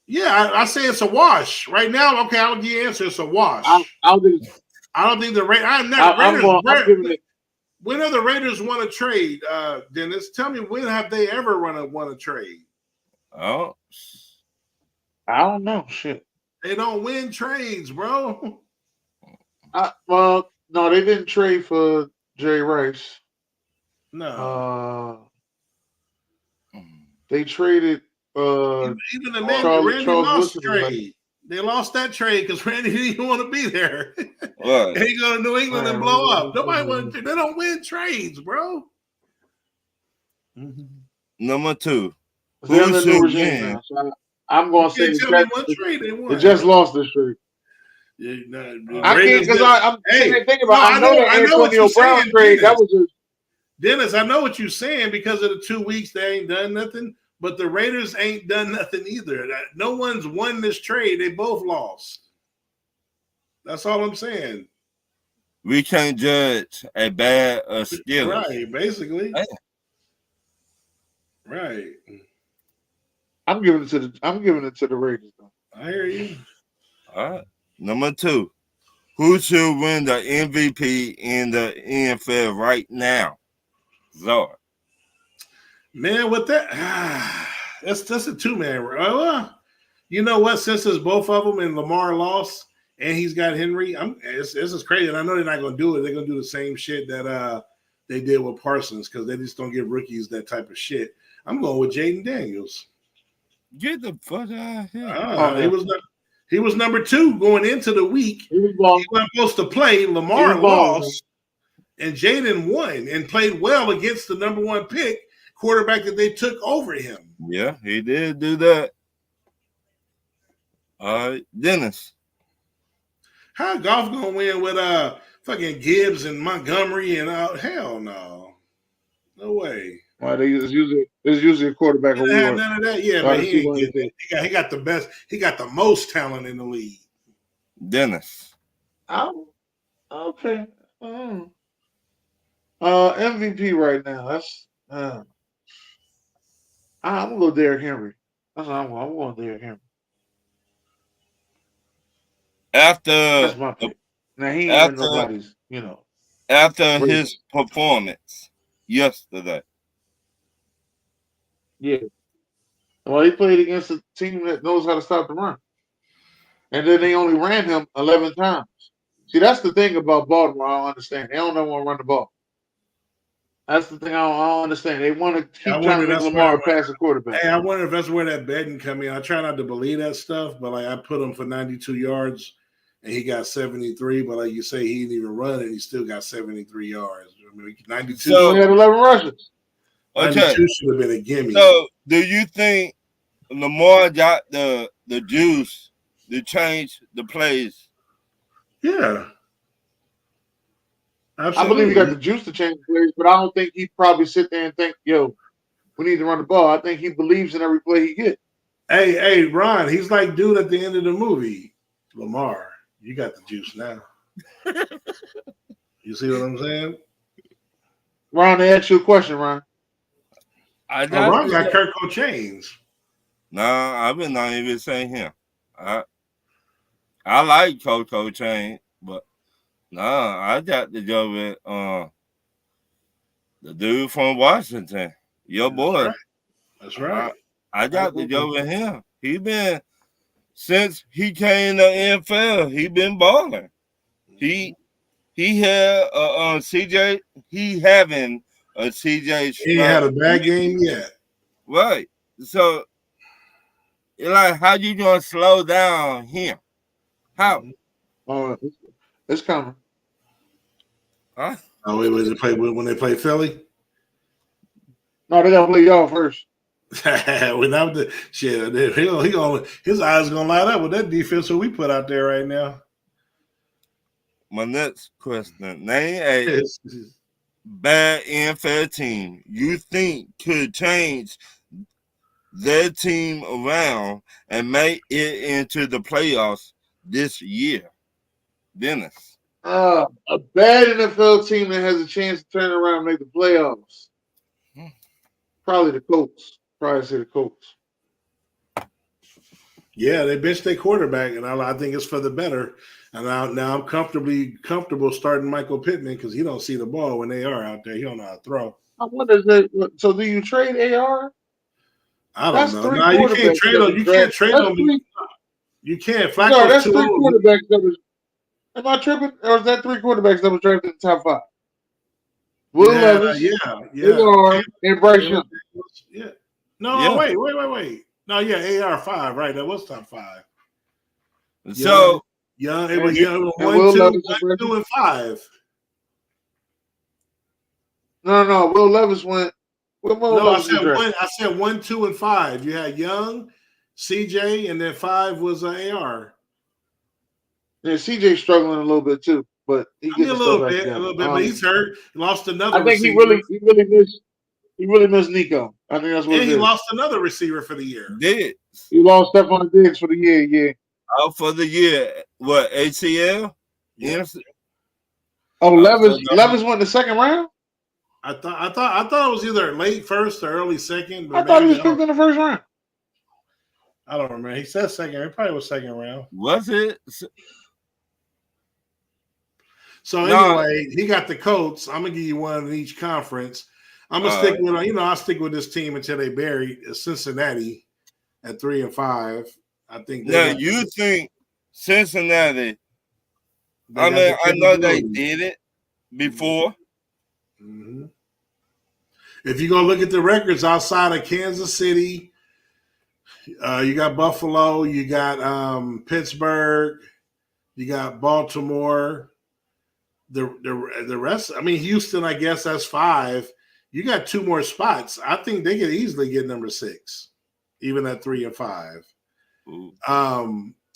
Yeah, I say it's a wash right now. Okay, I'll give you an answer. It's a wash. I don't think the Raiders. When have the Raiders won a trade, Dennis? Tell me, when have they ever won a trade? Oh, I don't know. Shit. They don't win trades, bro. Well, no, they didn't trade for Jerry Rice. No. They traded even the Randy Moss trade. They lost that trade because Randy didn't want to be there. Right. And he go to New England and blow up. Nobody want to. They don't win trades, bro. Number 2. They're Who under should new regime win? now. So I'm going to say Tell me what trade they won. they just lost this trade. Yeah, I can't because I'm thinking about. I I know that Antonio Brown trade. That was just Dennis. I know what you're saying because of the 2 weeks they ain't done nothing. But the Raiders ain't done nothing either. No one's won this trade. They both lost. That's all I'm saying. We can't judge a bad skill. Right, basically. Hey. Right. I'm giving it to the Raiders though. I hear you. All right. Number 2. Who should win the MVP in the NFL right now? Zard. Man, with that, that's a 2-man. You know what? Since it's both of them and Lamar lost and he's got Henry, this is crazy. And I know they're not going to do it. They're going to do the same shit that they did with Parsons because they just don't give rookies that type of shit. I'm going with Jaden Daniels. Get the fuck out of here. He was number 2 going into the week. He wasn't supposed to play. Lamar lost, and Jaden won and played well against the number 1 pick quarterback that they took over him. Yeah, he did do that. All right, Dennis. How Goff gonna win with fucking Gibbs and Montgomery and hell no. No way. Well, it's usually a quarterback award. None of that. Yeah, but he ain't getting it. He got the best. He got the most talent in the league. Dennis. Oh, okay. MVP right now. That's I'm gonna go Derrick Henry. That's what I'm going Derrick Henry. That's my pick. Now he ain't nobody's, After his performance yesterday. Yeah. Well, he played against a team that knows how to stop the run. And then they only ran him 11 times. See, that's the thing about Baltimore I don't understand. They don't know want to run the ball. That's the thing I don't understand. They want to keep trying to make Lamar pass the quarterback. Hey, I wonder if that's where that betting come in. I try not to believe that stuff, but I put him for 92 yards, and he got 73. But like you say, he didn't even run, and he still got 73 yards. I mean, 92. So he had 11 rushes. Okay. 92 should have been a gimme. So, do you think Lamar got the juice to change the plays? Yeah. Absolutely. I believe he got the juice to change the plays, but I don't think he probably sit there and think, yo, we need to run the ball. I think he believes in every play he gets. Hey, Ron, he's like dude at the end of the movie. Lamar, you got the juice now. You see what I'm saying? Ron, they asked you a question, Ron. Ron got Kirk Cochains. Nah, I've been not even saying him. I like Coco Chain, but I got to go with the dude from Washington, your boy. That's right. I got to go with him. He been since he came to NFL. He been balling. He had CJ. He having a CJ. He had a bad game yet. Right. So, like, how you gonna slow down him? How? Oh, it's coming. Huh? Oh, wait, was it play when they play Philly? No, they gotta play y'all first. Without the shit, his eyes gonna light up with that defense that we put out there right now. My next question: name a bad NFL team you think could change their team around and make it into the playoffs this year. Dennis. A bad NFL team that has a chance to turn around and make the playoffs. Probably the Colts. Probably say the Colts. Yeah, they benched their quarterback, and I think it's for the better. And now I'm comfortable starting Michael Pittman because he don't see the ball when they are out there. He don't know how to throw. What is it? So do you trade AR? I don't know. No, you can't trade them. You can't trade them. You can't. Flacco's no, that's 3 quarterbacks that was. Am I tripping? Or is that 3 quarterbacks that was drafted in the top 5? Will Levis, AR, and Bryce Young. Yeah. No, wait. No, yeah, AR 5, right? That was top 5. So Young, it was Young And 1, Will 2, Levis 1, 2, and 5. No. Will Levis went. When Will No, I Levis was said drafted? one. I said 1, 2, and 5. You had Young, CJ, and then 5 was AR. Yeah, CJ struggling a little bit too, but he I mean, getting a his stuff little back bit, together. but he's hurt. He lost another I think he receiver, really missed Nico. I think that's what and it he is. lost another receiver for the year. did He lost Stephon Diggs for the year. Yeah. out for the year. What ACL? Yeah. Oh, Out for Levis went the second round. I thought it was either late first or early second, but I thought he maybe was picked in the first round. I don't remember. He said second. It probably was second round. Was it? So No. anyway, he got the Colts. I'm gonna give you one in each conference. I'm gonna stick with I'll stick with this team until they bury Cincinnati at 3 and 5. I think. Now you think Cincinnati? I got mean, the I know they capability. did it before. Mm-hmm. If you go look at the records outside of Kansas City, you got Buffalo, you got Pittsburgh, you got Baltimore. The rest, I mean, Houston, I guess that's 5. You got 2 more spots. I think they could easily get number 6, even at 3 and 5. Ooh.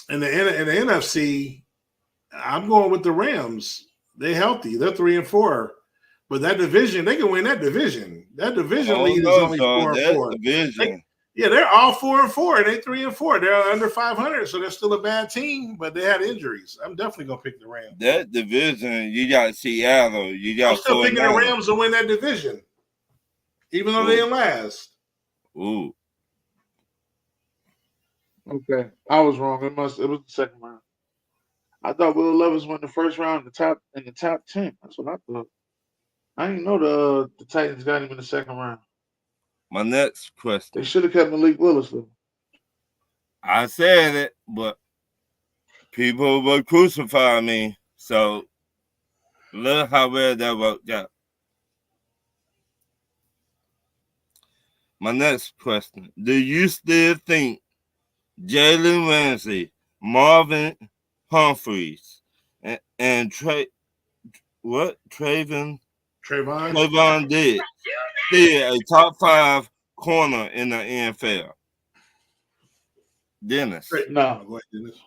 In the NFC, I'm going with the Rams. They're healthy. They're 3 and 4. But that division, they can win that division. That division lead is only 4 and 4. Division. They're all 4 and 4, and they 3 and 4. They're under 500, so they're still a bad team, but they had injuries. I'm definitely gonna pick the Rams. That division, you got Seattle. You got. I'm still picking the Rams to win that division, even though they didn't last. Ooh. Okay, I was wrong. It was the second round. I thought Will Levis went the first round in the top 10. That's what I thought. I didn't know the Titans got him in the second round. My next question. They should have kept Malik Willis though. I said it, but people will crucify me. So look how well that worked out. My next question. Do you still think Jalen Ramsey, Marvin Humphreys, and Trayvon did still a top 5 corner in the NFL? Dennis. No. Go ahead, Dennis.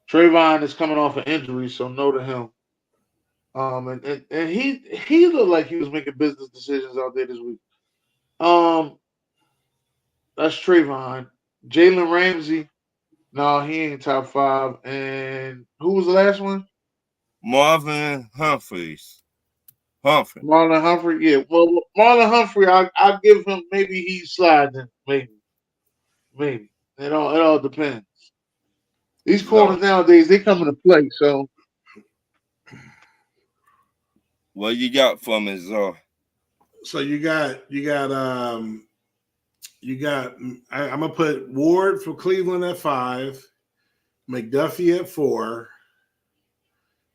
Trayvon is coming off an injury, so no to him. And he looked like he was making business decisions out there this week. That's Trayvon. Jalen Ramsey, no, he ain't top 5. And who was the last one? Marvin Humphreys. Marlon Humphrey. Yeah, well, Marlon Humphrey, I'll give him, maybe he's sliding, maybe. It all depends. These corners nowadays, they come into play. So, what you got for me, Zor? So you got. I'm gonna put Ward for Cleveland at 5, McDuffie at 4,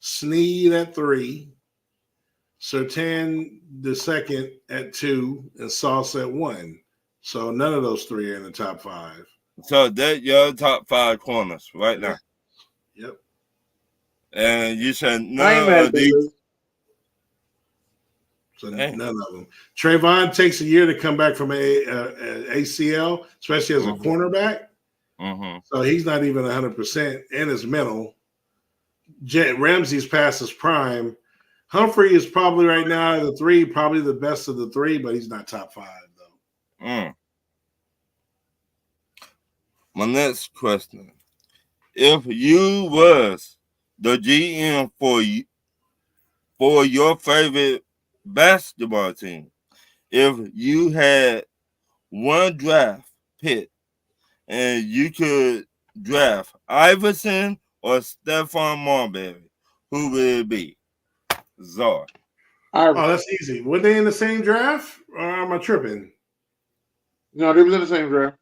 Snead at 3, Surtain the second at 2, and Sauce at 1. So none of those 3 are in the top 5. So that your top 5 corners right now. Yep. And you said none of these. So none of them. Trayvon takes a year to come back from ACL, especially as a cornerback. Mm-hmm. So he's not even 100%, and his mental. Ramsey's past his prime. Humphrey is probably right now the 3, probably the best of the 3, but he's not top 5 though. My next question: if you was the GM for your favorite basketball team, if you had one draft pick and you could draft Iverson or Stephon Marbury, who would it be? Zor. Oh, that's easy. Were they in the same draft, or am I tripping? No, they was in the same draft.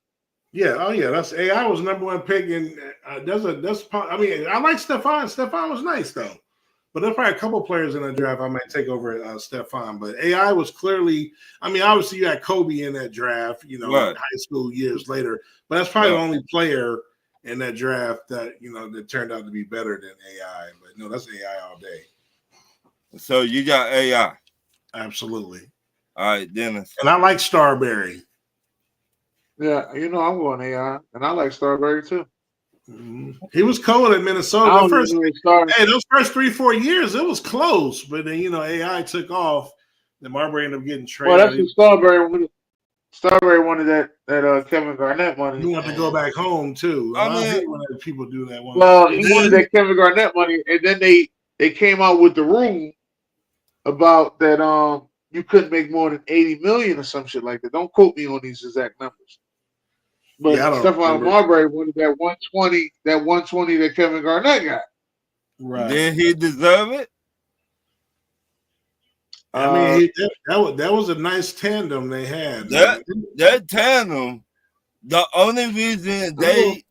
Yeah. Oh, yeah. That's AI was number 1 pick, and I mean, I like Stephon. Stephon was nice though, but there's probably a couple players in the draft I might take over Stephon. But AI was clearly. I mean, obviously you had Kobe in that draft, right. High school years later, but that's probably the only player in that draft that that turned out to be better than AI. But no, that's AI all day. So you got AI. Absolutely. All right, Dennis. And I like Starberry. Yeah, I'm going AI, and I like Starberry too. He was cold in Minnesota. I don't First, even know those first 3-4 years, it was close. But then AI took off. Then Marbury ended up getting traded. Well, that's what Starberry wanted that Kevin Garnett money. He wanted to go back home too. I hate when people do that. Well, he wanted that Kevin Garnett money, and then they came out with the rule about that you couldn't make more than $80 million or some shit like that. Don't quote me on these exact numbers. But Stephon Marbury wanted that 120 that Kevin Garnett got. Right. Did he deserve it? I mean, that was a nice tandem they had. That tandem, the only reason they,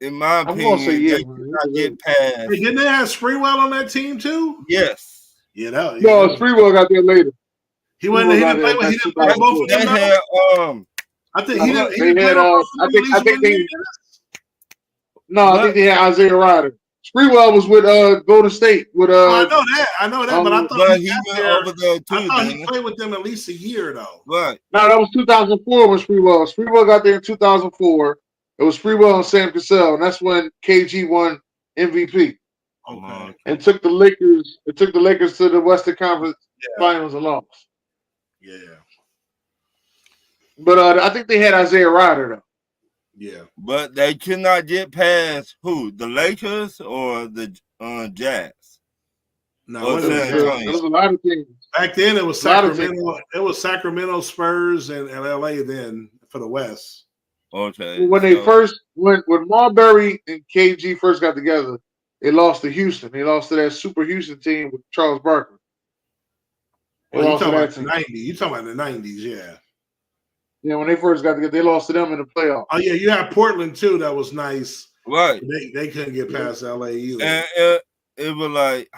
in my opinion, they could not get past. Hey, didn't they have Sprewell on that team too? Yes. Yeah, Sprewell got there later. He didn't play both of them. I think he didn't play both of them. I think they had Isaiah Ryder. Sprewell was with Golden State. With I know that, but I thought he went over there too. I thought he played with them at least a year though. Right. No, that was 2004 when Sprewell got there in 2004. It was Sprewell and Sam Cassell, and that's when KG won MVP. Okay. And took the Lakers to the Western Conference Finals and lost. Yeah. But I think they had Isaiah Ryder though. Yeah. But they could not get past who? The Lakers or the Jazz? No, it was a lot of teams. Back then it was Sacramento. It was Sacramento, Spurs, and LA then for the West. Okay. When Marbury and KG first got together, they lost to Houston. They lost to that Super Houston team with Charles Barkley. Well, you talking about the 90s. You talking about the 90s, yeah. Yeah, when they first got together, they lost to them in the playoffs. Oh, yeah, you have Portland, too. That was nice. Right. They couldn't get past LA either. And it was like,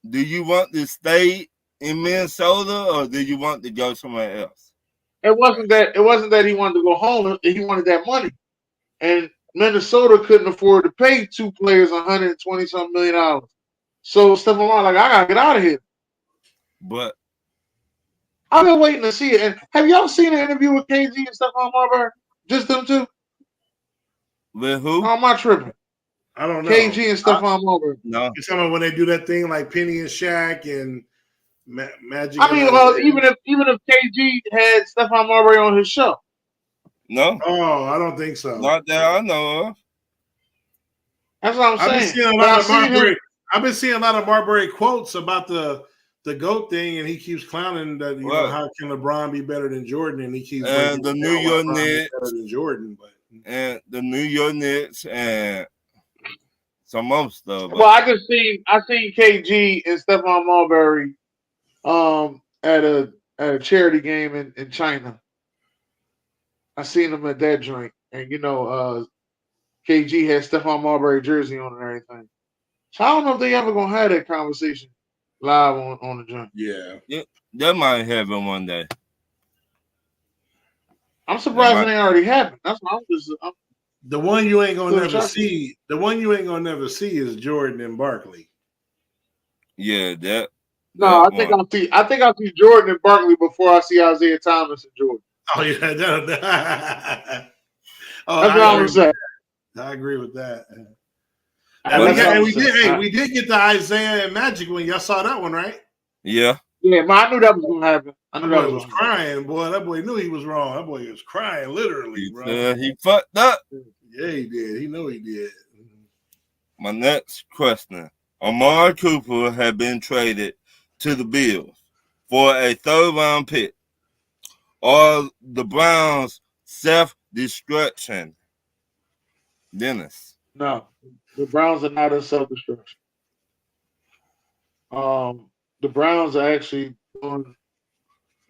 do you want to stay in Minnesota or do you want to go somewhere else? It wasn't that he wanted to go home. He wanted that money. And Minnesota couldn't afford to pay two players $120-something million. So Stephon Marbury, I gotta get out of here. But I've been waiting to see it. And have y'all seen an interview with KG and Stephon Marbury? Just them two? With who? How am I tripping? I don't know. KG and Stephon Marbury. No. You're talking about when they do that thing like Penny and Shaq and Magic. I mean, even if KG had Stephon Marbury on his show. No. Oh, I don't think so. Not that I know of. That's what I'm saying. I've been seeing a lot of Marbury quotes about the GOAT thing, and he keeps clowning that how can LeBron be better than Jordan, and he keeps and the New York Knicks better than Jordan, and the New York Knicks and some other stuff. Well, I seen KG and Stephon Marbury at a charity game in China. I seen them at that joint, and KG had Stephon Marbury jersey on and everything. So I don't know if they ever gonna have that conversation live on the joint. Yeah, that might happen one day. I'm surprised they already happened. That's why the one you ain't gonna never see. The one you ain't gonna never see is Jordan and Barkley. Yeah, that. No, I think I'll see Jordan and Barkley before I see Isaiah Thomas and Jordan. Oh yeah, that's what I'm saying. I agree with that. And we did get the Isaiah and Magic one. Y'all saw that one, right? Yeah. Yeah, but I knew that was gonna happen. I knew that was crying, boy. That boy knew he was wrong. That boy was crying, literally, bro. He fucked up. Yeah, he did. He knew he did. My next question: Amari Cooper had been traded to the Bills for a third-round pick. Or the Browns' self-destruction? Dennis. No, the Browns are not in self-destruction. The Browns are actually doing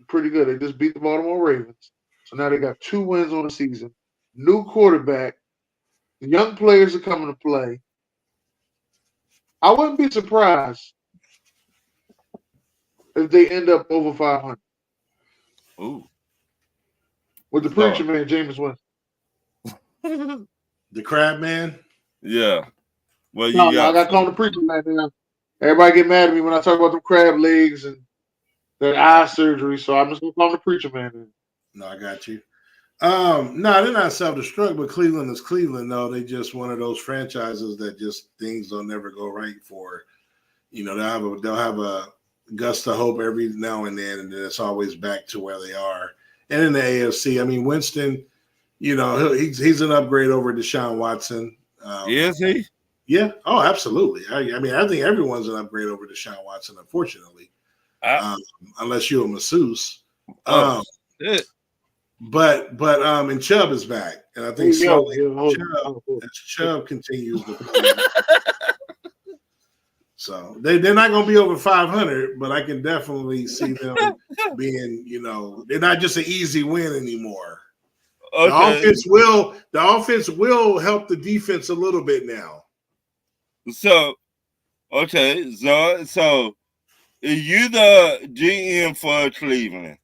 pretty good. They just beat the Baltimore Ravens. So now they got 2 wins on the season. New quarterback. Young players are coming to play. I wouldn't be surprised if they end up over 500. Ooh. With the preacher man, Jameis Winston. The Crab Man. Yeah. Well, No, you I got got to call the preacher man now. Everybody get mad at me when I talk about them crab legs and the eye surgery, so I'm just gonna call the preacher man now. No, I got you. No, they're not self-destruct, but Cleveland is Cleveland, though. They just one of those franchises that just things don't never go right for. You know, they'll have a gust of hope every now and then it's always back to where they are. And in the AFC, I mean, Winston, you know, he's an upgrade over Deshaun Watson. Is he? Yeah. Oh, absolutely. I mean, I think everyone's an upgrade over Deshaun Watson, unfortunately, unless you're a masseuse. Shit. But and Chubb is back, and I think Chubb continues to play. So they're not going to be over 500, but I can definitely see them being, you know, they're not just an easy win anymore. Okay. The offense will help the defense a little bit now. So, okay, so if you the GM for Cleveland,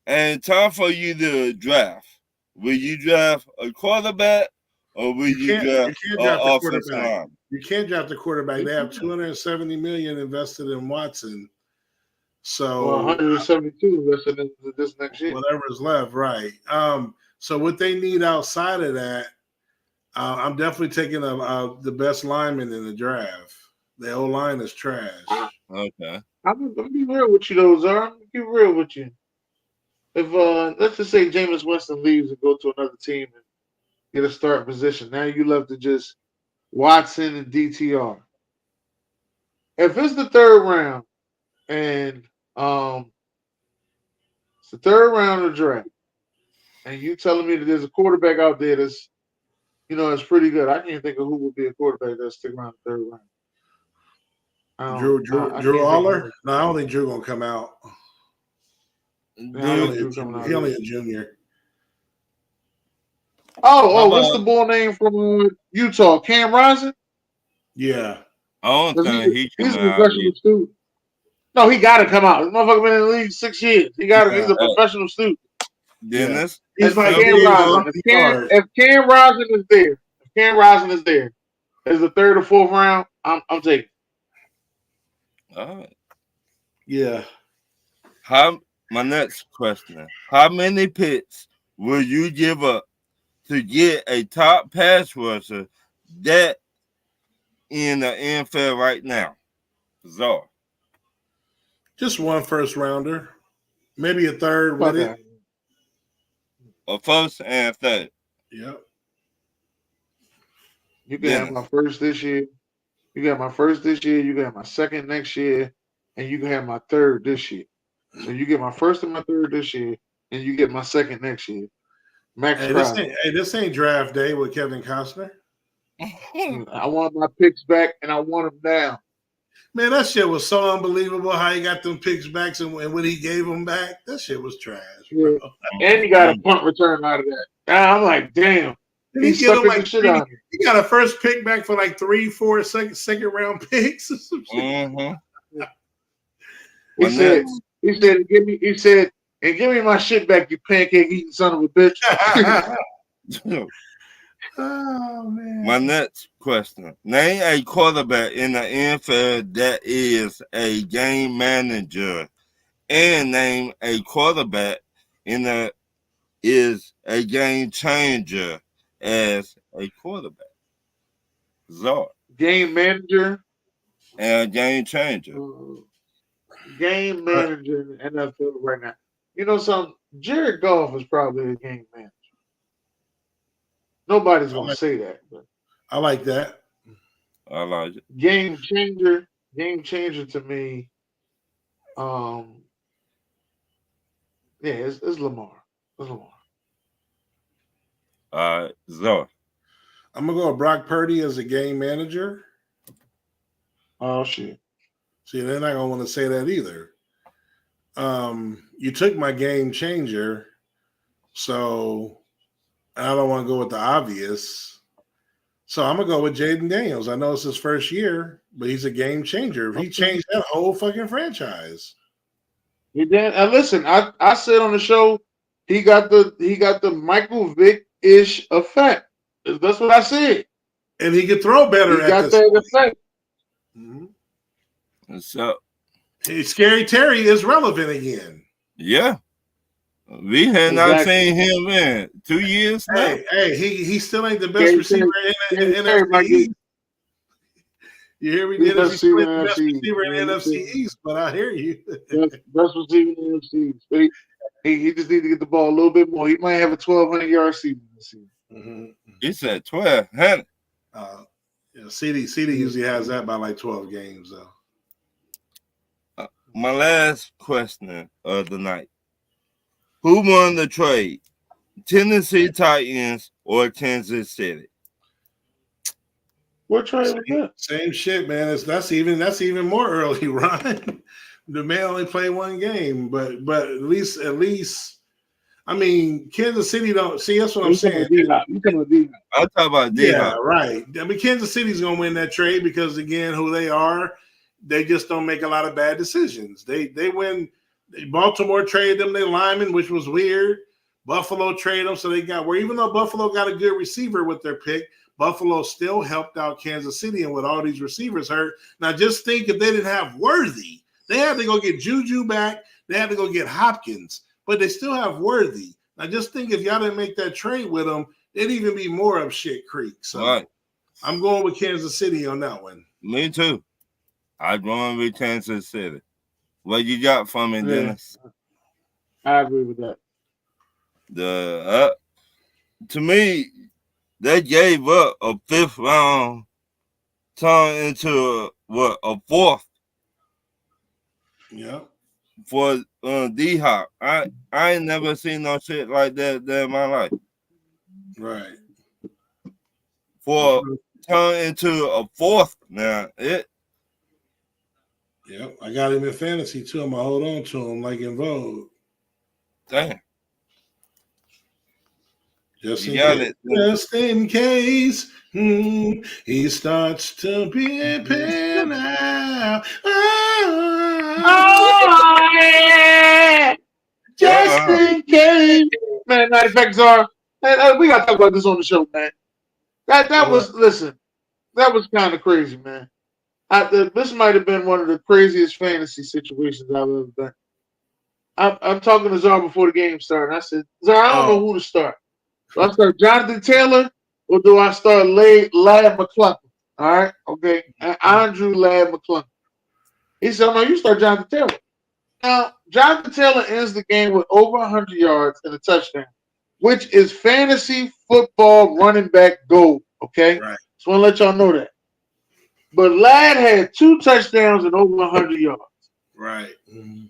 and time for you to draft, will you draft a quarterback or will you draft an offensive line? You can't draft the quarterback. They have $270 million invested in Watson. So 172 invested in this next year. Whatever's left, right. So what they need outside of that, I'm definitely taking the best lineman in the draft. The O-line is trash. Okay. I'm gonna be real with you though, Zara. I'm gonna be real with you. If let's just say Jameis Winston leaves and go to another team and get a starting position, now you left to just Watson and DTR. If it's the third round and it's the third round of the draft, and you telling me that there's a quarterback out there that's, you know, it's pretty good. I can't think of who would be a quarterback that'll stick around the third round. Drew Aller? No, I don't think Drew gonna come out. He only a junior. What's the bull name from Utah? Cam Rising? Yeah. I don't think he's a professional student. No, he got to come out. This motherfucker been in the league 6 years. He's a professional student. Dennis, he's my Cam Rising. If Cam Rising is there, as the third or fourth round, I'm taking. All right. Yeah. My next question: how many picks will you give up to get a top pass rusher that in the NFL right now? Czar. Just one first rounder, maybe a third with it. A first and a third. Yep. You can have my first this year. You got my first this year. You got my second next year, and you can have my third this year. So you get my first and my third this year, and you get my second next year. This ain't draft day with Kevin Costner. I want my picks back, and I want them now. Man, that shit was so unbelievable how he got them picks back and when he gave them back. That shit was trash, bro. And he got a punt return out of that. I'm like, damn. He got a first pick back for like 3-4 second round picks or some shit. He said, give me my shit back, you pancake eating son of a bitch. Oh man. My next question. Name a quarterback in the NFL that is a game manager, and name a quarterback is a game changer as a quarterback. Zard. Game manager and a game changer. Game manager in the NFL right now. You know something? Jared Goff is probably a game manager. Nobody's gonna say that, but I like that. I like it. Game changer to me. It's Lamar. It's Lamar. Zoe. I'm gonna go with Brock Purdy as a game manager. Oh shit. See, they're not gonna want to say that either. You took my game changer, so I don't want to go with the obvious. So I'm gonna go with Jaden Daniels. I know it's his first year, but he's a game changer. He changed that whole fucking franchise. He did. And listen, I said on the show, he got the Michael Vick ish effect. That's what I said. And he could throw better He at got this that point. effect. So Hey, Scary Terry is relevant again. yeah, we had not seen him in 2 years now. Hey, he still ain't the best receiver in NFC East. You hear me? The NFC still ain't the best receiver in NFC East, but I hear you. Best receiver in NFC East. But he just need to get the ball a little bit more. He might have a 1,200-yard season this season. He said 1,200. Yeah, CD usually has that by like 12 games, though. My last question of the night. Who won the trade? Tennessee Titans or Kansas City? What trade was that? Same shit, man. That's even more early, Ron. The man only played one game, but at least I mean, Kansas City don't see. That's what I'm saying. I'm talking about D-Hop. Yeah, right. I mean, Kansas City's gonna win that trade because again, who they are, they just don't make a lot of bad decisions. They win. Baltimore traded them their lineman, which was weird. Buffalo traded them, so they got where even though Buffalo got a good receiver with their pick, Buffalo still helped out Kansas City, and with all these receivers hurt. Now, just think if they didn't have Worthy, they had to go get Juju back. They had to go get Hopkins, but they still have Worthy. Now, just think if y'all didn't make that trade with them, it'd even be more up shit creek. So right. I'm going with Kansas City on that one. Me too. I'm going with Kansas City. What you got for me, Dennis? I agree with that. To me, they gave up a 5th round, turned into a 4th. Yeah. For D-Hop. I ain't never seen no shit like that in my life. Right. For turn into a 4th now. Yep, I got him in fantasy too. I'm gonna hold on to him like in Vogue. Damn. Just in case he starts to be a pen out. Oh, yeah. Just in case. Man, 95 are. We gotta talk about this on the show, man. That was kind of crazy, man. This might have been one of the craziest fantasy situations I've ever done. I'm talking to Czar before the game started. I said, Czar, I don't know who to start. Do I start Jonathan Taylor or do I start Ladd McClunkey? All right, okay. Andrew Ladd McClunkey. He said, no, you start Jonathan Taylor. Now, Jonathan Taylor ends the game with over 100 yards and a touchdown, which is fantasy football running back gold, okay? Right. Just want to let y'all know that. But Ladd had 2 touchdowns and over 100 yards. Right. Mm-hmm.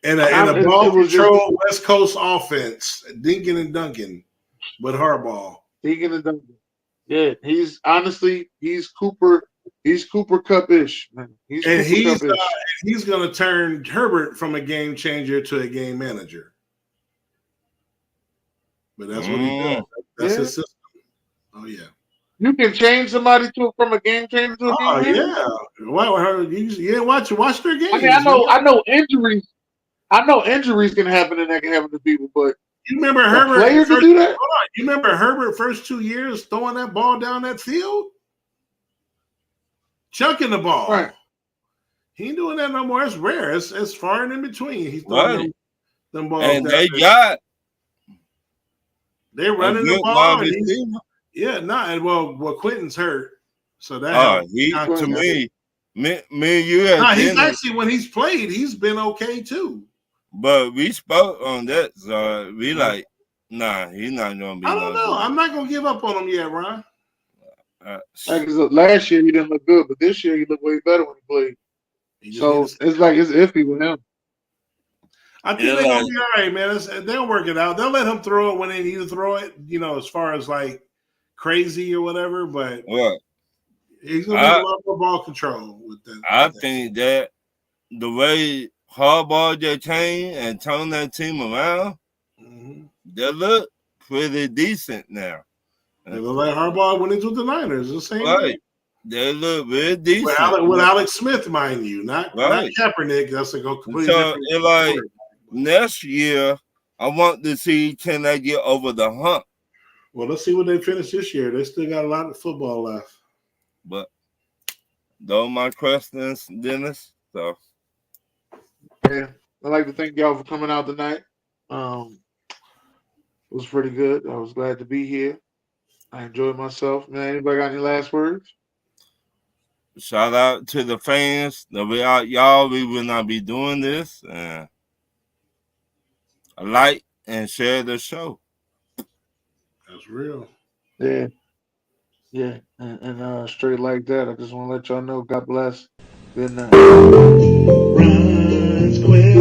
And a ball control West Coast offense, Dinkin and Duncan with Harbaugh. Dinkin and Duncan. Yeah, he's Cooper Cup-ish, man. He's going to turn Herbert from a game changer to a game manager. But that's what he does. That's his system. Oh, yeah. You can change somebody from a game changer to a game manager? Yeah. You didn't watch their games. I mean, I know injuries. I know injuries can happen and that can happen to people, but you remember Herbert? Players to do that? Hold on. You remember Herbert first 2 years throwing that ball down that field? Chunking the ball. Right. He ain't doing that no more. It's rare. It's far and in between. He's throwing them balls. And they're running the ball. Well, Quentin's hurt, so that to me and you. He's actually when he's played, he's been okay too. But we spoke on that, so we like, nah, he's not gonna be. I don't know. I'm not gonna give up on him yet, Ron. Last year he didn't look good, but this year he looked way better when he played. So it's like it's iffy with him. I think they're gonna be all right, man. They'll work it out. They'll let him throw it when they need to throw it. As far as like crazy or whatever, but he's gonna have a lot more ball control with that. I think that the way Harbaugh just changed and turned that team around, they look pretty decent now. They look like Harbaugh went into the Niners. The same way. They look really decent. With Alex Smith, mind you, not Kaepernick. That's a completely different. Next year, I want to see can they get over the hump Well, let's see what they finish this year. They still got a lot of football left. But those are my questions, Dennis. So Yeah, I'd like to thank y'all for coming out tonight. It was pretty good. I was glad to be here. I enjoyed myself. Man, anybody got any last words? shout out to the fans. Without y'all, we would not be doing this. And like and share the show. That's real. Yeah. Yeah. And straight like that, I just want to let y'all know, God bless. Good night. Run, square.